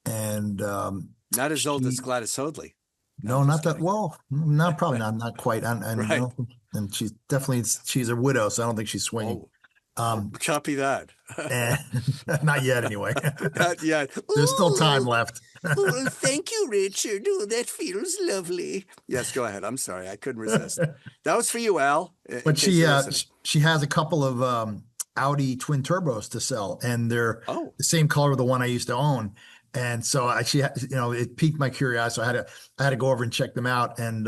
and not as old as Gladys Hoadley. no, not that. Well, not probably not quite. And Right. and she's a widow, so I don't think she's swinging. Oh, copy that. And not yet, anyway. Not yet. There's still time Ooh. left. Oh, thank you, Richard. Oh, that feels lovely. Yes, go ahead. I'm sorry. I couldn't resist. That was for you, Al. in But case she you're listening. she has a couple of Audi twin turbos to sell, and they're Oh. the same color of the one I used to own. And so it piqued my curiosity. So I had to go over and check them out. And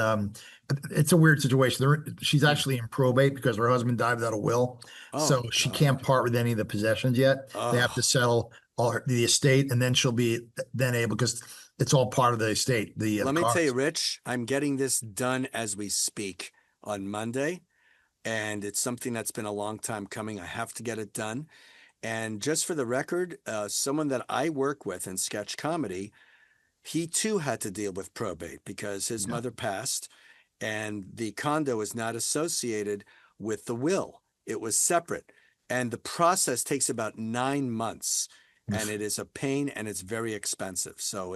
it's a weird situation. She's actually in probate because her husband died without a will. Oh, So she can't part with any of the possessions yet. They have to settle the estate, and then she'll be then able, because it's all part of the estate. Let me cars. tell you, Rich, I'm getting this done as we speak on Monday, and it's something that's been a long time coming. I have to get it done. And just for the record, someone that I work with in sketch comedy, he too had to deal with probate because his mother passed, and the condo is not associated with the will. It was separate. And the process takes about 9 months, and it is a pain, and it's very expensive. So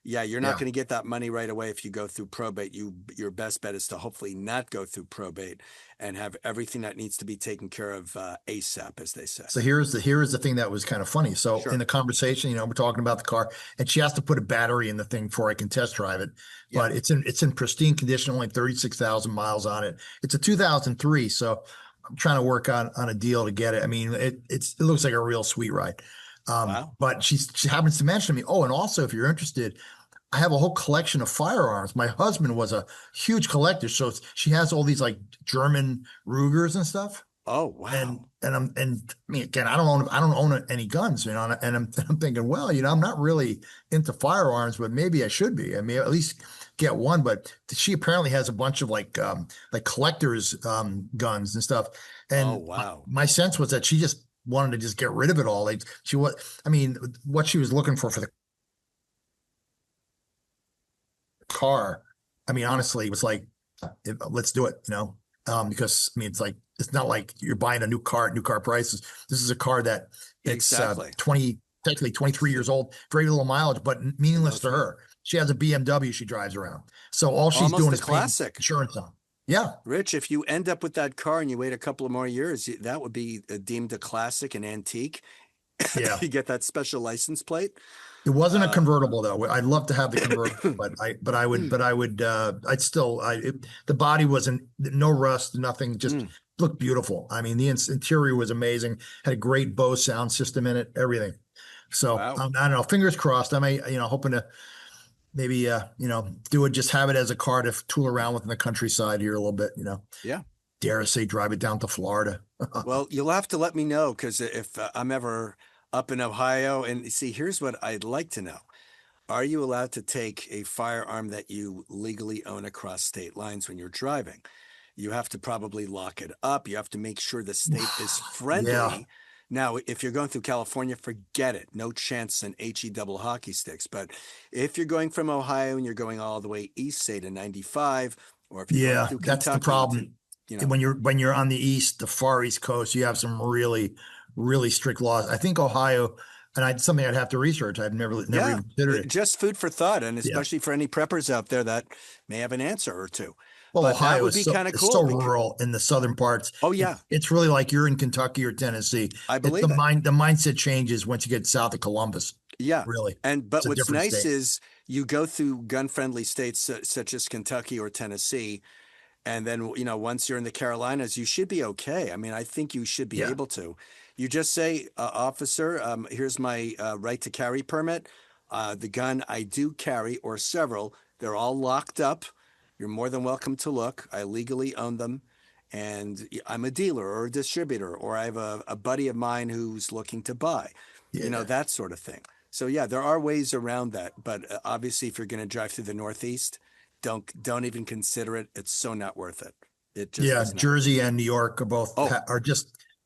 you're not going to get that money right away if you go through probate. Your best bet is to hopefully not go through probate and have everything that needs to be taken care of ASAP, as they say. So here's the thing that was kind of funny. So in the conversation, we're talking about the car, and she has to put a battery in the thing before I can test drive it. But it's in pristine condition, only 36,000 miles on it. It's a 2003, so I'm trying to work on a deal to get it. I mean, it looks like a real sweet ride. Wow. But she happens to mention to me, oh, and also if you're interested, I have a whole collection of firearms. My husband was a huge collector, so she has all these like German Rugers and stuff. Oh, wow. And I mean, again, I don't own any guns, and I'm thinking, well, I'm not really into firearms, but maybe I should be. I mean, at least get one. But she apparently has a bunch of like collectors guns and stuff. And oh, wow. My sense was that she just wanted to just get rid of it all. Like what she was looking for the car, I mean, honestly, it was like, let's do it, because I mean, it's not like you're buying a new car at new car prices. This is a car that it's technically 23 years old, very little mileage, but meaningless to her. She has a BMW she drives around. So all she's doing is paying insurance on. Yeah. Rich, if you end up with that car and you wait a couple of more years, that would be deemed a classic and antique. Yeah. You get that special license plate. It wasn't a convertible though. I'd love to have the convertible, the body wasn't, no rust, nothing, just looked beautiful. I mean, the interior was amazing, had a great Bose sound system in it, everything. So I don't know, fingers crossed. I may, hoping to maybe, do it, just have it as a car to tool around with in the countryside here a little bit, Yeah. Dare I say, drive it down to Florida. Well, you'll have to let me know, because if I'm ever up in Ohio, and see, here's what I'd like to know. Are you allowed to take a firearm that you legally own across state lines when you're driving? You have to probably lock it up. You have to make sure the state is friendly. Yeah. Now, if you're going through California, forget it. No chance in HE double hockey sticks. But if you're going from Ohio and you're going all the way east, say to 95, or if you're going through Kentucky, that's the problem. When you're on the the far east coast, you have some really, really strict laws. I think Ohio, and something I'd have to research. I've never even considered it. Just food for thought, and especially for any preppers out there that may have an answer or two. Well, but Ohio would be kind of cool. It's so rural in the southern parts. Oh yeah, it's really like you're in Kentucky or Tennessee. I believe the mindset changes once you get south of Columbus. Yeah, really. But what's nice is you go through gun-friendly states such as Kentucky or Tennessee. And then, once you're in the Carolinas, you should be okay. I mean, I think you should be able to. You just say, officer, here's my right to carry permit. The gun I do carry, or several, they're all locked up. You're more than welcome to look. I legally own them. And I'm a dealer or a distributor, or I have a buddy of mine who's looking to buy, that sort of thing. So, yeah, there are ways around that. But obviously, if you're going to drive through the Northeast, don't even consider it. It's so not worth it. It just Jersey and New York are both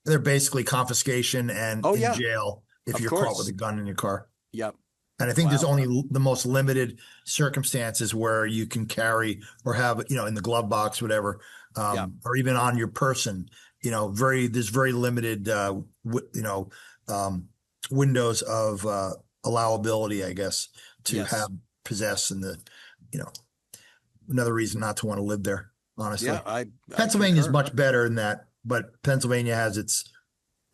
they're basically confiscation and in jail if you're caught with a gun in your car. Yep. And I think there's only the most limited circumstances where you can carry or have in the glove box, whatever, or even on your person. There's very limited windows of allowability, I guess, to have possess in the another reason not to want to live there, honestly. Yeah, Pennsylvania is much better than that, but Pennsylvania has its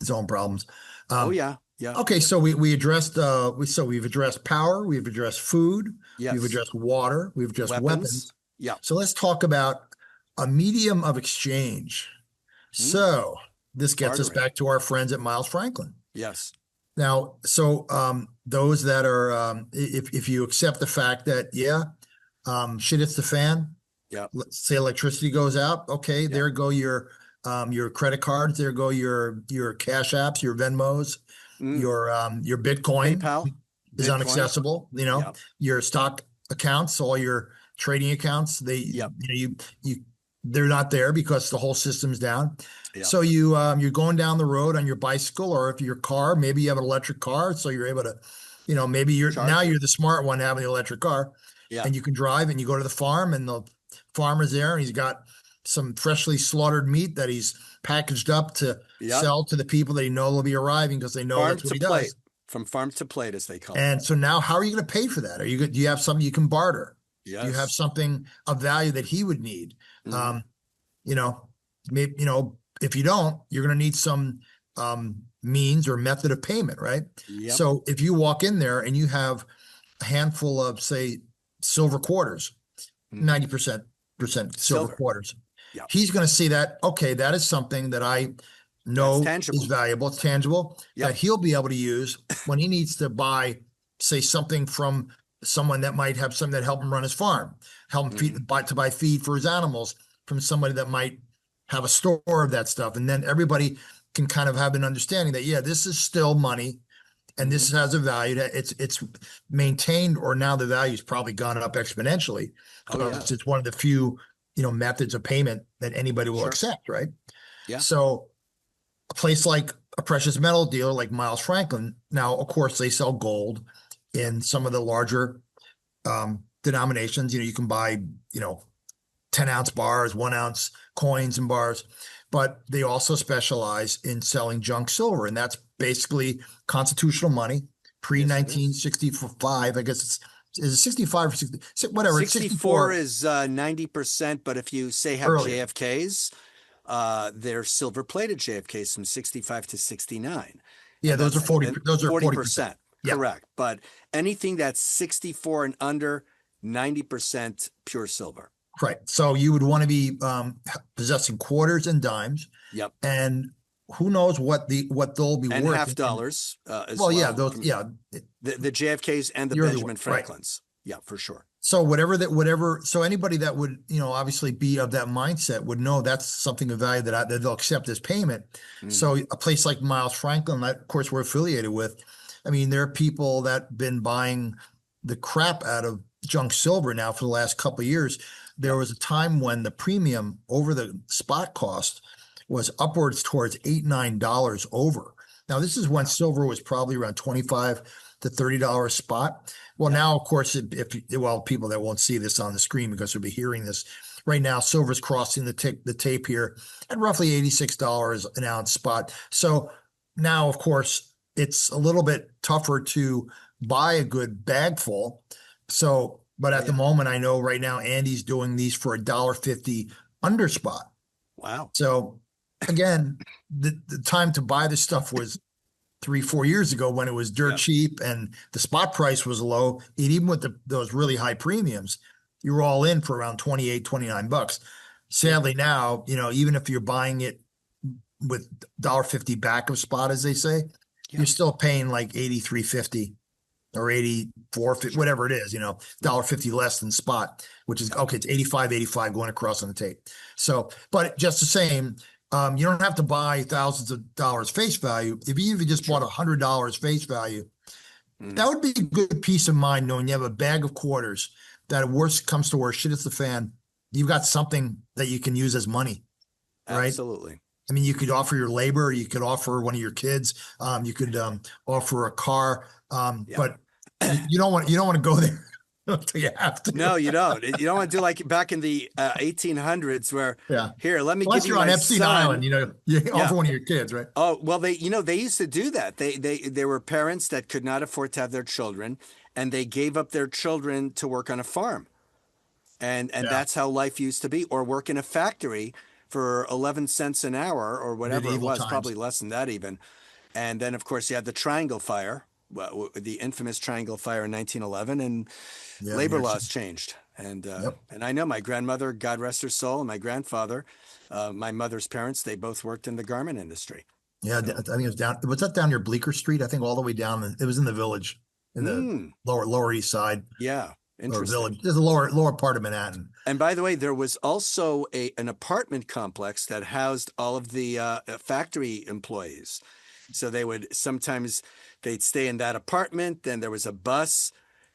own problems. Yeah. Okay, so we addressed we've addressed power, we've addressed food, we've addressed water, we've addressed weapons. Yeah. So let's talk about a medium of exchange. So this gets us back to our friends at Miles Franklin. Yes. Now, so those that are if you accept the fact that shit hits the fan. Yeah. Let's say electricity goes out. Okay, there go your credit cards. There go your cash apps, your Venmos. your Bitcoin PayPal is Bitcoin. unaccessible. Yep. Your stock accounts, all your trading accounts, Yep. they're not there because the whole system's down. Yep. So you're going down the road on your bicycle, or if your car, maybe you have an electric car, so you're able to, maybe you're the smart one having the electric car, Yeah. and you can drive and you go to the farm and the farmer's there and he's got some freshly slaughtered meat that he's packaged up to sell to the people that will be arriving because they know Farm that's what to he plate. does. From farm to plate, as they call it. And so now, how are you going to pay for that? Do you have something you can barter? Yes. Do you have something of value that he would need? Mhm. Maybe, if you don't, you're going to need some means or method of payment, right? Yep. So if you walk in there and you have a handful of, say, silver quarters, 90% silver quarters, Yep. he's going to see that, okay, that is something that I know is valuable, it's tangible, that he'll be able to use when he needs to buy, say, something from someone that might have something that help him run his farm, help him buy feed for his animals from somebody that might have a store of that stuff. And then everybody can kind of have an understanding that, this is still money and this has a value, that it's maintained, or now the value's probably gone up exponentially. It's one of the few, methods of payment that anybody will accept, right? Yeah. So a place like a precious metal dealer like Miles Franklin, now, of course, they sell gold in some of the larger denominations. You can buy, 10-ounce bars, 1-ounce coins and bars, but they also specialize in selling junk silver. And that's basically constitutional money pre-1965. I guess is it 65 or 60, whatever. 64 is 90%, but if you have earlier. JFKs, they're silver plated JFKs from 65 to 69. Yeah, those are 40. Those are 40%. Yeah. Correct. But anything that's 64 and under, 90% pure silver. Right. So you would want to be possessing quarters and dimes. Yep. And who knows what they'll be and worth. half dollars as well. well. Yeah. The JFKs and the Benjamin Franklins. Right. Yeah, for sure. So so anybody that would, obviously be of that mindset would know that's something of value that they'll accept as payment. So a place like Miles Franklin, that of course we're affiliated with, I mean, there are people that have been buying the crap out of junk silver now for the last couple of years. There was a time when the premium over the spot cost was upwards towards $8-9 over. Now, this is when silver was probably around $25 to $30 a spot. Well, now, of course, people that won't see this on the screen because we'll be hearing this right now, silver's crossing the tape here at roughly $86 an ounce spot. So now, of course, it's a little bit tougher to buy a good bag full. So, but at the moment, I know right now Andy's doing these for $1.50 under spot. Wow. So again, the time to buy this stuff was 3-4 years ago when it was dirt cheap and the spot price was low. And even with those really high premiums, you were all in for around $28-29. Sadly now, even if you're buying it with $1.50 back of spot, as they say, you're still paying like $83.50 or $84.50, whatever it is, $1.50 less than spot, which is okay. It's $85 going across on the tape. So, but just the same, you don't have to buy thousands of dollars face value. If you even just bought $100 face value, that would be a good peace of mind knowing you have a bag of quarters that worst comes to worst, shit hits the fan. You've got something that you can use as money, right? Absolutely. I mean, you could offer your labor, you could offer one of your kids, you could offer a car, but you don't want to go there until you have to. No, you don't. You don't want to do like back in the 1800s where, here, let me give you you're my on Epstein son. Island, you offer one of your kids, right? Oh, well, they used to do that. There were parents that could not afford to have their children, and they gave up their children to work on a farm. And that's how life used to be, or work in a factory for 11 cents an hour or whatever Medieval it was, times. probably less than that even. And then, of course, you had the Triangle Fire, the infamous Triangle Fire in 1911, and labor laws changed. And and I know my grandmother, God rest her soul, and my grandfather, my mother's parents, they both worked in the garment industry. Yeah, I think it was down. Was that down near Bleecker Street? I think all the way down. It was in the Village, in the lower east side. Yeah. Interesting. Or Village. There's a lower part of Manhattan. And by the way, there was also an apartment complex that housed all of the factory employees. So they'd stay in that apartment. Then there was a bus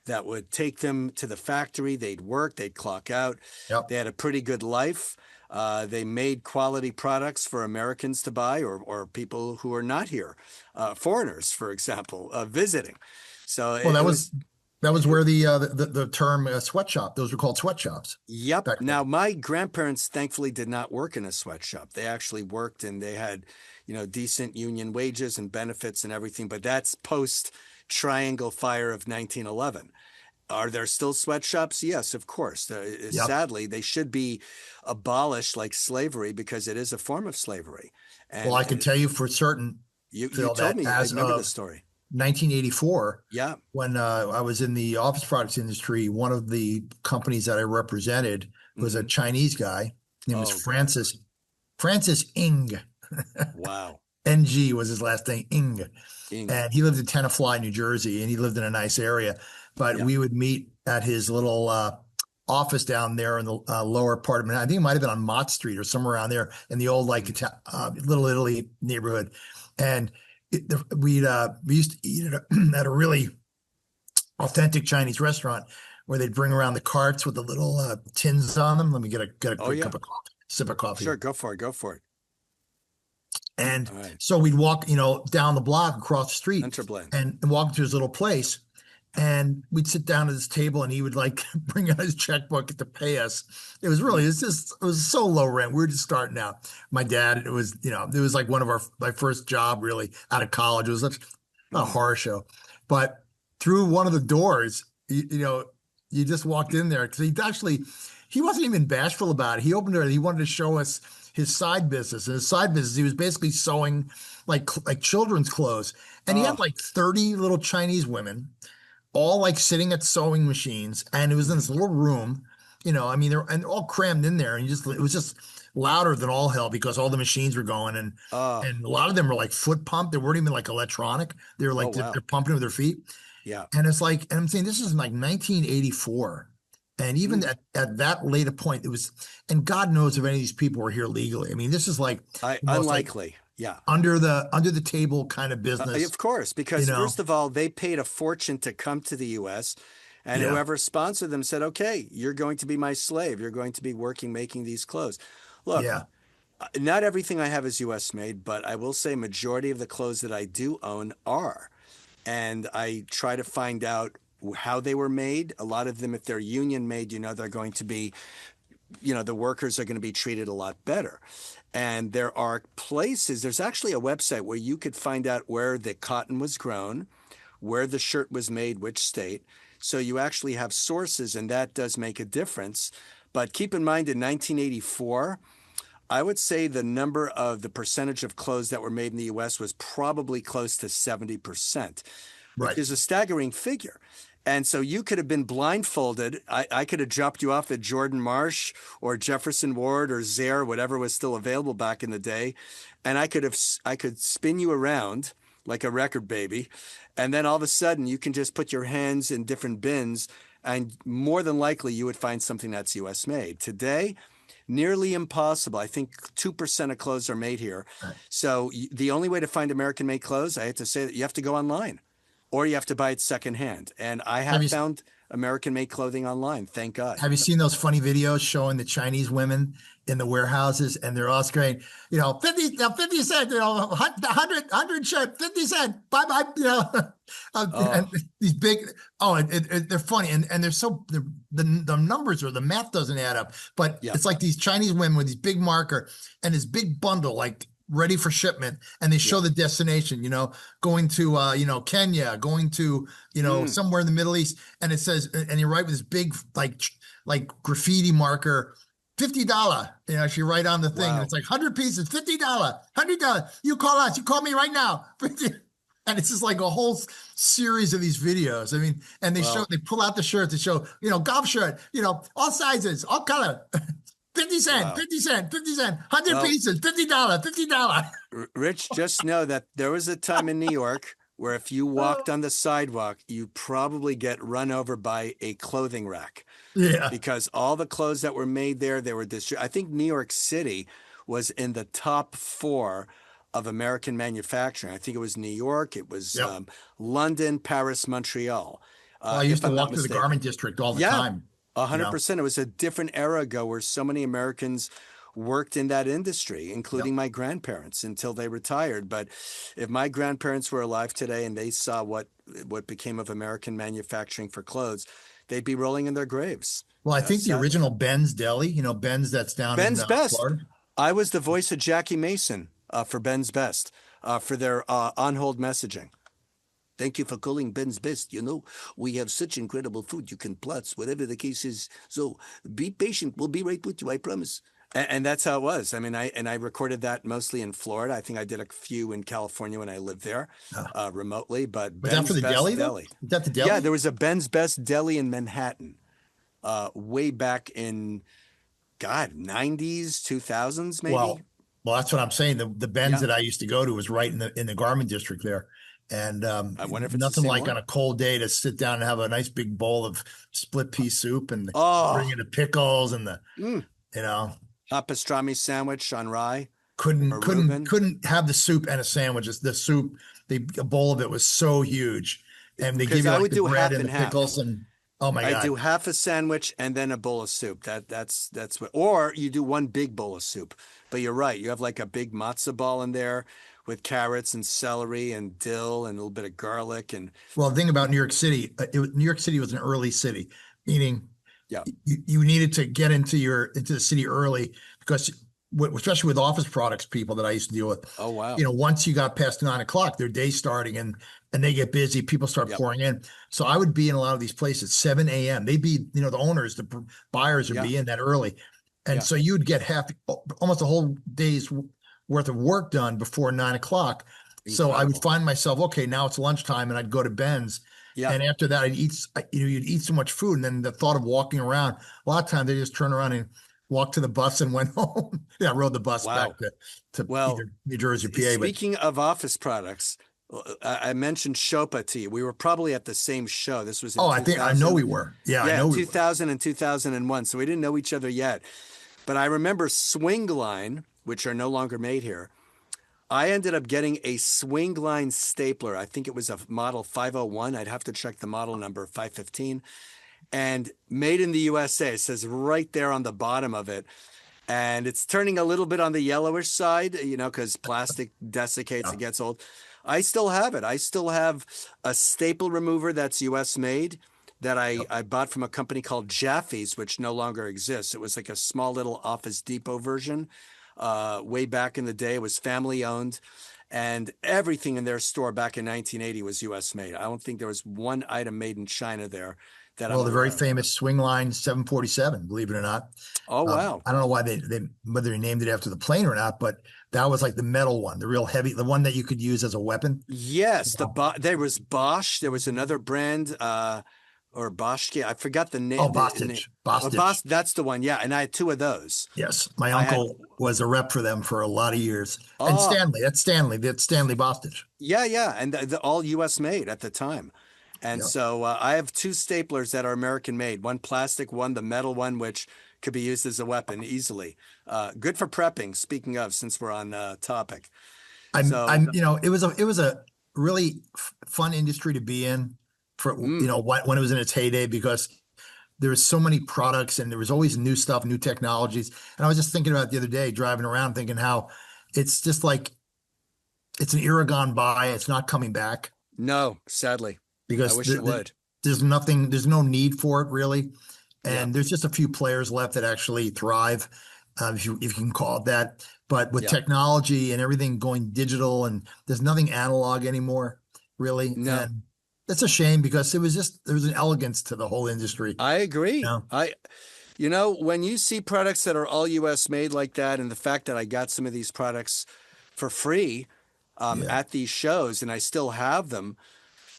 that would take them to the factory. They'd work, they'd clock out. Yep. They had a pretty good life. They made quality products for Americans to buy, or people who are not here, foreigners, for example, visiting. So Well, that was where the term sweatshop. Those were called sweatshops. Yep. Back then. Now, my grandparents thankfully did not work in a sweatshop. They actually worked, and they had, decent union wages and benefits and everything. But that's post Triangle Fire of 1911. Are there still sweatshops? Yes, of course. Yep. Sadly, they should be abolished like slavery, because it is a form of slavery. And Well, I can tell you for certain, you Phil, told that me. I as remember of the story. 1984, Yeah. when I was in the office products industry, one of the companies that I represented was a Chinese guy. His name was Francis Ng. Wow. NG was his last name, Ng. Ing. And he lived in Tenafly, New Jersey, and he lived in a nice area. But Yeah. we would meet at his little office down there in the lower part of Manhattan. I think it might have been on Mott Street or somewhere around there in the old Little Italy neighborhood. And we used to eat at a really authentic Chinese restaurant where they'd bring around the carts with the little tins on them. Let me get a quick cup of coffee, sip of coffee. Sure, go for it. And All right. so we'd walk, down the block across the street Interblend. and walk to his little place. And we'd sit down at his table and he would bring out his checkbook to pay us. It was so low rent. We were just starting out. My dad, it was like one of my first job really out of college. It was such a horror show. But through one of the doors, you just walked in there because he wasn't even bashful about it. He opened it. He wanted to show us his side business. And his side business, he was basically sewing like children's clothes. And he had 30 little Chinese women, all sitting at sewing machines. And it was in this little room, they're all crammed in there. And it was just louder than all hell because all the machines were going. And a lot of them were foot pumped. They weren't even electronic. They were they're pumping with their feet. Yeah. And it's and I'm saying this is 1984. And even at that later point, it was, and God knows if any of these people were here legally. I mean, this is unlikely. Yeah. Under the table kind of business. Of course, because first of all, they paid a fortune to come to the U.S. and whoever sponsored them said, okay, you're going to be my slave. You're going to be working, making these clothes. Look, not everything I have is U.S. made, but I will say majority of the clothes that I do own are. And I try to find out how they were made. A lot of them, if they're union made, they're going to be, the workers are going to be treated a lot better. And there are places, there's actually a website where you could find out where the cotton was grown, where the shirt was made, which state. So you actually have sources, and that does make a difference. But keep in mind, in 1984, I would say the percentage of clothes that were made in the U.S. was probably close to 70%, which is a staggering figure. And so you could have been blindfolded. I could have dropped you off at Jordan Marsh or Jefferson Ward or Zare, whatever was still available back in the day. And I could spin you around like a record baby. And then all of a sudden you can just put your hands in different bins, and more than likely you would find something that's US made. Today, nearly impossible. I think 2% of clothes are made here. Right. So the only way to find American made clothes, I have to say that you have to go online. Or you have to buy it secondhand. And I have found American-made clothing online, thank God. Have you seen those funny videos showing the Chinese women in the warehouses, and they're all screaming, 50 cents, 100 shirt, 50 cents, bye-bye, and these big, they're funny, and they're so, the numbers or the math doesn't add up, but it's like these Chinese women with these big marker and this big bundle, ready for shipment, and they show the destination, going to Kenya, going to somewhere in the Middle East, and it says, and you write with this big like graffiti marker, $50. She write on the thing, and it's 100 pieces, $50. You call us, you call me right now. And it's just a whole series of these videos. I mean, and they pull out the shirts to show, golf shirt, all sizes, all color. 50 cents, 50 cents, 50 cents, 100 pieces, $50. Rich, just know that there was a time in New York where if you walked on the sidewalk, you probably get run over by a clothing rack. Yeah. Because all the clothes that were made there, they were I think New York City was in the top 4 of American manufacturing. I think it was New York, it was Yep. London, Paris, Montreal, Well, I used if to I'm not walk through the mistaken. garment district all the Yeah, time. a You hundred know. percent. It was a different era ago where so many Americans worked in that industry, Yep. including my grandparents until they retired. But if my grandparents were alive today and they saw what became of American manufacturing for clothes, they'd be rolling in their graves. Well, I think the Sadly. original Ben's Deli, Ben's that's down in Ben's Best. Florida. I was the voice of Jackie Mason for Ben's Best for their on-hold messaging. Thank you for calling Ben's Best. We have such incredible food. You can plots, whatever the case is. So be patient. We'll be right with you. I promise. And that's how it was. I mean, I recorded that mostly in Florida. I think I did a few in California when I lived there remotely. But Was that for Ben's the Best deli, though? Deli. Is that the deli? Yeah, there was a Ben's Best Deli in Manhattan way back in, God, 90s, 2000s, maybe. Well, that's what I'm saying. The Ben's Yeah. that I used to go to was right in the garment district there. And I wonder if it's the nothing same like one. on a cold day to sit down and have a nice big bowl of split pea soup and Oh. bring in the pickles and Mm. Hot pastrami sandwich on rye. Or Reuben. couldn't have the soup and a sandwich. It's the soup, a bowl of it was so huge, and they Because give you I like would the do bread half and the and half. pickles and oh my I God. do half a sandwich and then a bowl of soup. That's what, or you do one big bowl of soup. But you're right. You have like a big matzo ball in there with carrots and celery and dill and a little bit of garlic and Well, the thing about New York City, New York City was an early city, meaning yeah. you needed to get into the city early because especially with office products people that I used to deal with. Oh wow. Once you got past 9 o'clock, their day's starting and they get busy. People start Yep. pouring in. So I would be in a lot of these places 7 a.m. They'd be, the owners, the buyers would Yeah. be in that early, and Yeah. so you'd get almost a whole day's worth of work done before 9 o'clock. So I would Incredible. find myself, okay, now it's lunchtime, and I'd go to Ben's. Yeah. And after that, I'd eat, you'd eat so much food. And then the thought of walking around, a lot of times they just turn around and walk to the bus and went home. Yeah, I rode the bus Wow. back to Well, either New Jersey or PA. But Speaking of office products, I mentioned Shopa to you. We were probably at the same show. This was in I know 2000. we were. Yeah, I Yeah, know we were. 2000 and 2001. So we didn't know each other yet. But I remember Swingline, which are no longer made here. I ended up getting a Swingline stapler. I think it was a model 501. I'd have to check the model number, 515. And made in the USA. It says right there on the bottom of it. And it's turning a little bit on the yellowish side, because plastic desiccates, it gets old. I still have it. I still have a staple remover that's US made that I bought from a company called Jaffe's, which no longer exists. It was like a small little Office Depot version. Way back in the day, it was family owned, and everything in their store back in 1980 was US made. I don't think there was one item made in China there that Well, I'm the very aware of. famous Swingline 747, believe it or not. Oh, wow. I don't know why whether they named it after the plane or not, but that was like the metal one, the real heavy, the one that you could use as a weapon. Yes, there was Bosch. There was another brand, or Boschke. I forgot the name. Bostitch. Oh, Bosch, that's the one. Yeah, and I had two of those. Yes, my I had- uncle was a rep for them for a lot of years. And Oh. Stanley, that's Stanley Bostitch. Yeah, and all U.S. made at the time. And Yeah. so I have two staplers that are American made. One plastic, one the metal one, which could be used as a weapon easily. Good for prepping. Speaking of, since we're on topic. It was a really fun industry to be in for when it was in its heyday, because there was so many products and there was always new stuff, new technologies. And I was just thinking about it the other day, driving around, thinking how it's just like it's an era gone by. It's not coming back No, sadly. because I wish it would. there's no need for it really. And there's just a few players left that actually thrive, if you can call it that. But with technology and everything going digital, and there's nothing analog anymore, really. No. And that's a shame, because there was an elegance to the whole industry. I agree. Yeah. When you see products that are all U.S. made like that, and the fact that I got some of these products for free at these shows, and I still have them,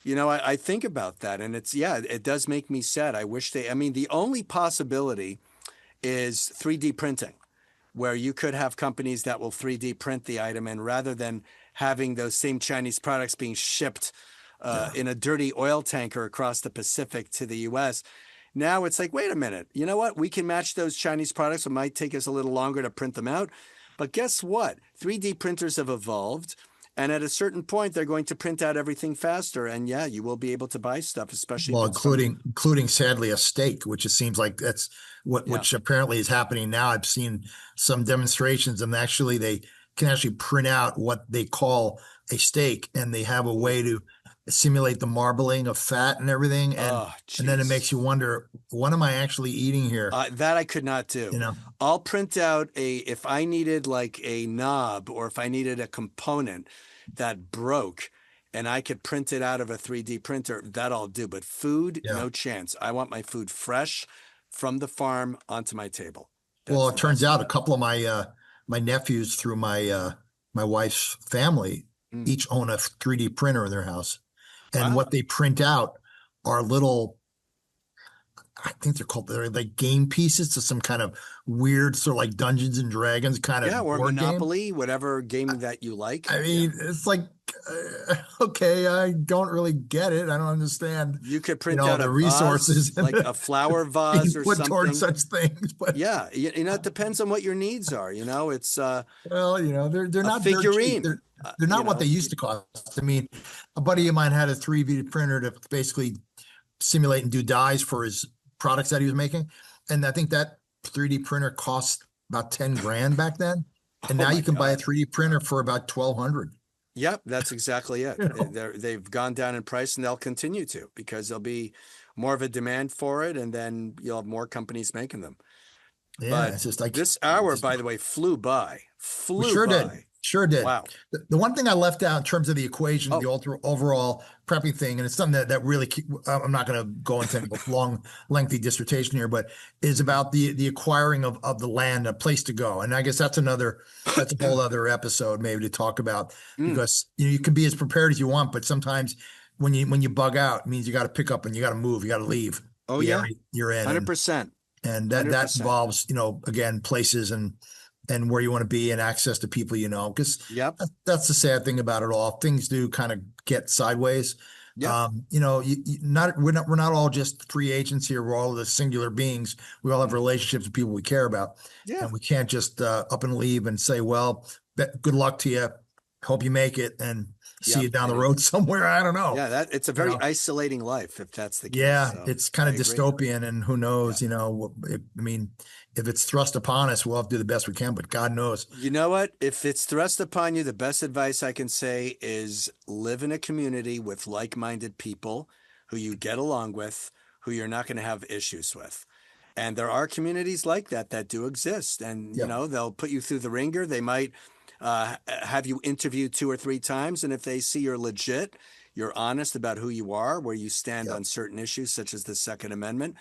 I think about that, and it does make me sad. I wish the only possibility is 3D printing, where you could have companies that will 3D print the item, and rather than having those same Chinese products being shipped in a dirty oil tanker across the Pacific to the U.S., now it's like, wait a minute, you know what? We can match those Chinese products. It might take us a little longer to print them out, But guess what? 3D printers have evolved. And at a certain point, they're going to print out everything faster. And yeah, you will be able to buy stuff, especially Well, if it's from- including sadly a steak, which it seems like that's which apparently is happening now. I've seen some demonstrations, and actually they can actually print out what they call a steak, and they have a way to simulate the marbling of fat and everything, and then it makes you wonder, what am I actually eating here? That I could not do. You know, I'll print out if I needed like a knob, or if I needed a component that broke and I could print it out of a 3D printer, that I'll do. But food, no chance. I want my food fresh from the farm onto my table. Well, it turns out a couple of my my nephews through my my wife's family each own a 3D printer in their house. And what they print out are little, I think they're like game pieces to some kind of weird sort of like Dungeons and Dragons kind of or board Monopoly, game. whatever game that you like. I mean, it's like, okay, I don't really get it. I don't understand. You could print out the resources, like a flower vase or put something towards such things. But yeah, it depends on what your needs are. It's well, they're not figurine. They're not what they used to cost. I mean, a buddy of mine had a 3D printer to basically simulate and do dies for his products that he was making. And I think that 3D printer cost about 10 grand back then. And now you can buy a 3D printer for about 1,200. Yep, that's exactly it. They've gone down in price, and they'll continue to, because there'll be more of a demand for it, and then you'll have more companies making them. Yeah, but it's just like this hour, by the way, flew by. Sure did. Wow. The one thing I left out in terms of the equation, the overall prepping thing, and it's something that really, I'm not going to go into a long, lengthy dissertation here, but is about the acquiring of the land, a place to go. And I guess that's a whole other episode maybe to talk about, because you can be as prepared as you want, but sometimes when you bug out, it means you got to pick up and you got to move, you got to leave. Oh yeah, you're in 100%. And that involves, again, places and where you want to be and access to people, because that's the sad thing about it all. Things do kind of get sideways. We're not all just free agents here. We're all the singular beings. We all have relationships with people we care about. Yeah. And we can't just up and leave and say, well, good luck to you. Hope you make it, and see you down the road somewhere. I don't know. Yeah, it's a very isolating life, if that's the case. Yeah, so it's kind of dystopian, and who knows, if it's thrust upon us, we'll have to do the best we can, but God knows. You know what? If it's thrust upon you, the best advice I can say is live in a community with like-minded people who you get along with, who you're not going to have issues with. And there are communities like that do exist. And, they'll put you through the ringer. They might have you interviewed 2 or 3 times. And if they see you're legit, you're honest about who you are, where you stand on certain issues, such as the Second Amendment,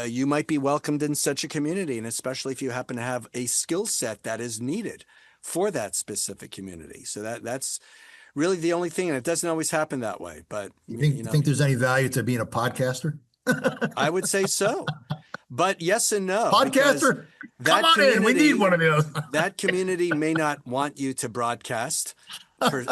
you might be welcomed in such a community. And especially if you happen to have a skill set that is needed for that specific community. So that's really the only thing. And it doesn't always happen that way. But you think there's any value to being a podcaster? I would say so. But yes and no. Podcaster, come on in. We need one of those. That community may not want you to broadcast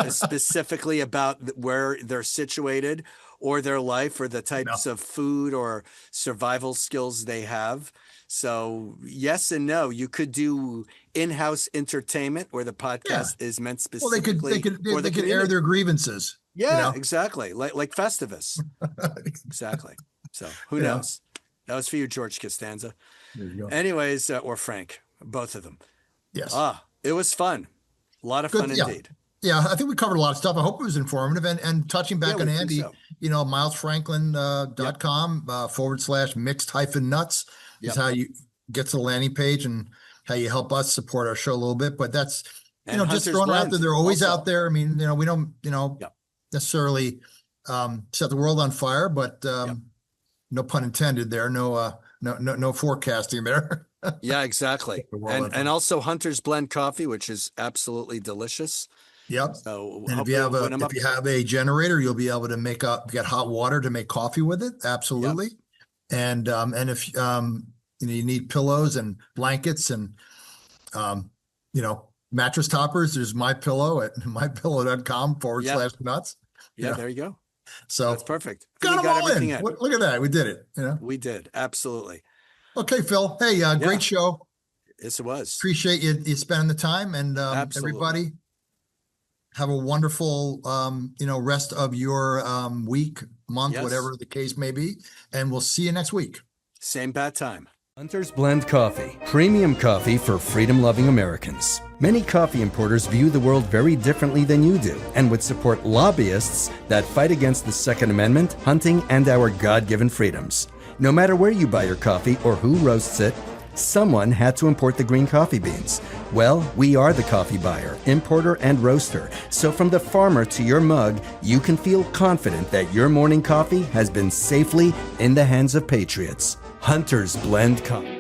specifically about where they're situated or their life or the types of food or survival skills they have. So yes and no. You could do in-house entertainment where the podcast is meant specifically well, they could air their grievances. Yeah, exactly. Like Festivus. Exactly. So who knows? That was for you, George Costanza. There you go. Anyways, or Frank, both of them. Yes. It was fun. A lot of fun indeed. Yeah, I think we covered a lot of stuff. I hope it was informative. And touching back on Andy, milesfranklin.com /mixed-nuts is how you get to the landing page and how you help us support our show a little bit. But that's, just throwing it out there. They're always out there. I mean, we don't, necessarily set the world on fire, but no pun intended there. No forecasting there. Yeah, exactly. And also Hunter's Blend coffee, which is absolutely delicious. Yep. So and if you have a generator, you'll be able to get hot water to make coffee with it. Absolutely. Yep. And if you need pillows and blankets and mattress toppers, there's My Pillow at mypillow.com /nuts. Yeah, there you go. So that's perfect. Got them all in. Look at that. We did it. We did. Absolutely. Okay, Phil. Hey, great show. Yes, it was. Appreciate you spending the time, and Absolutely. everybody have a wonderful, rest of your week, month, Yes. whatever the case may be. And we'll see you next week. Same bad time. Hunter's Blend Coffee, premium coffee for freedom-loving Americans. Many coffee importers view the world very differently than you do and would support lobbyists that fight against the Second Amendment, hunting, and our God-given freedoms. No matter where you buy your coffee or who roasts it, someone had to import the green coffee beans. Well, we are the coffee buyer, importer, and roaster. So from the farmer to your mug, you can feel confident that your morning coffee has been safely in the hands of patriots. Hunter's Blend Coffee.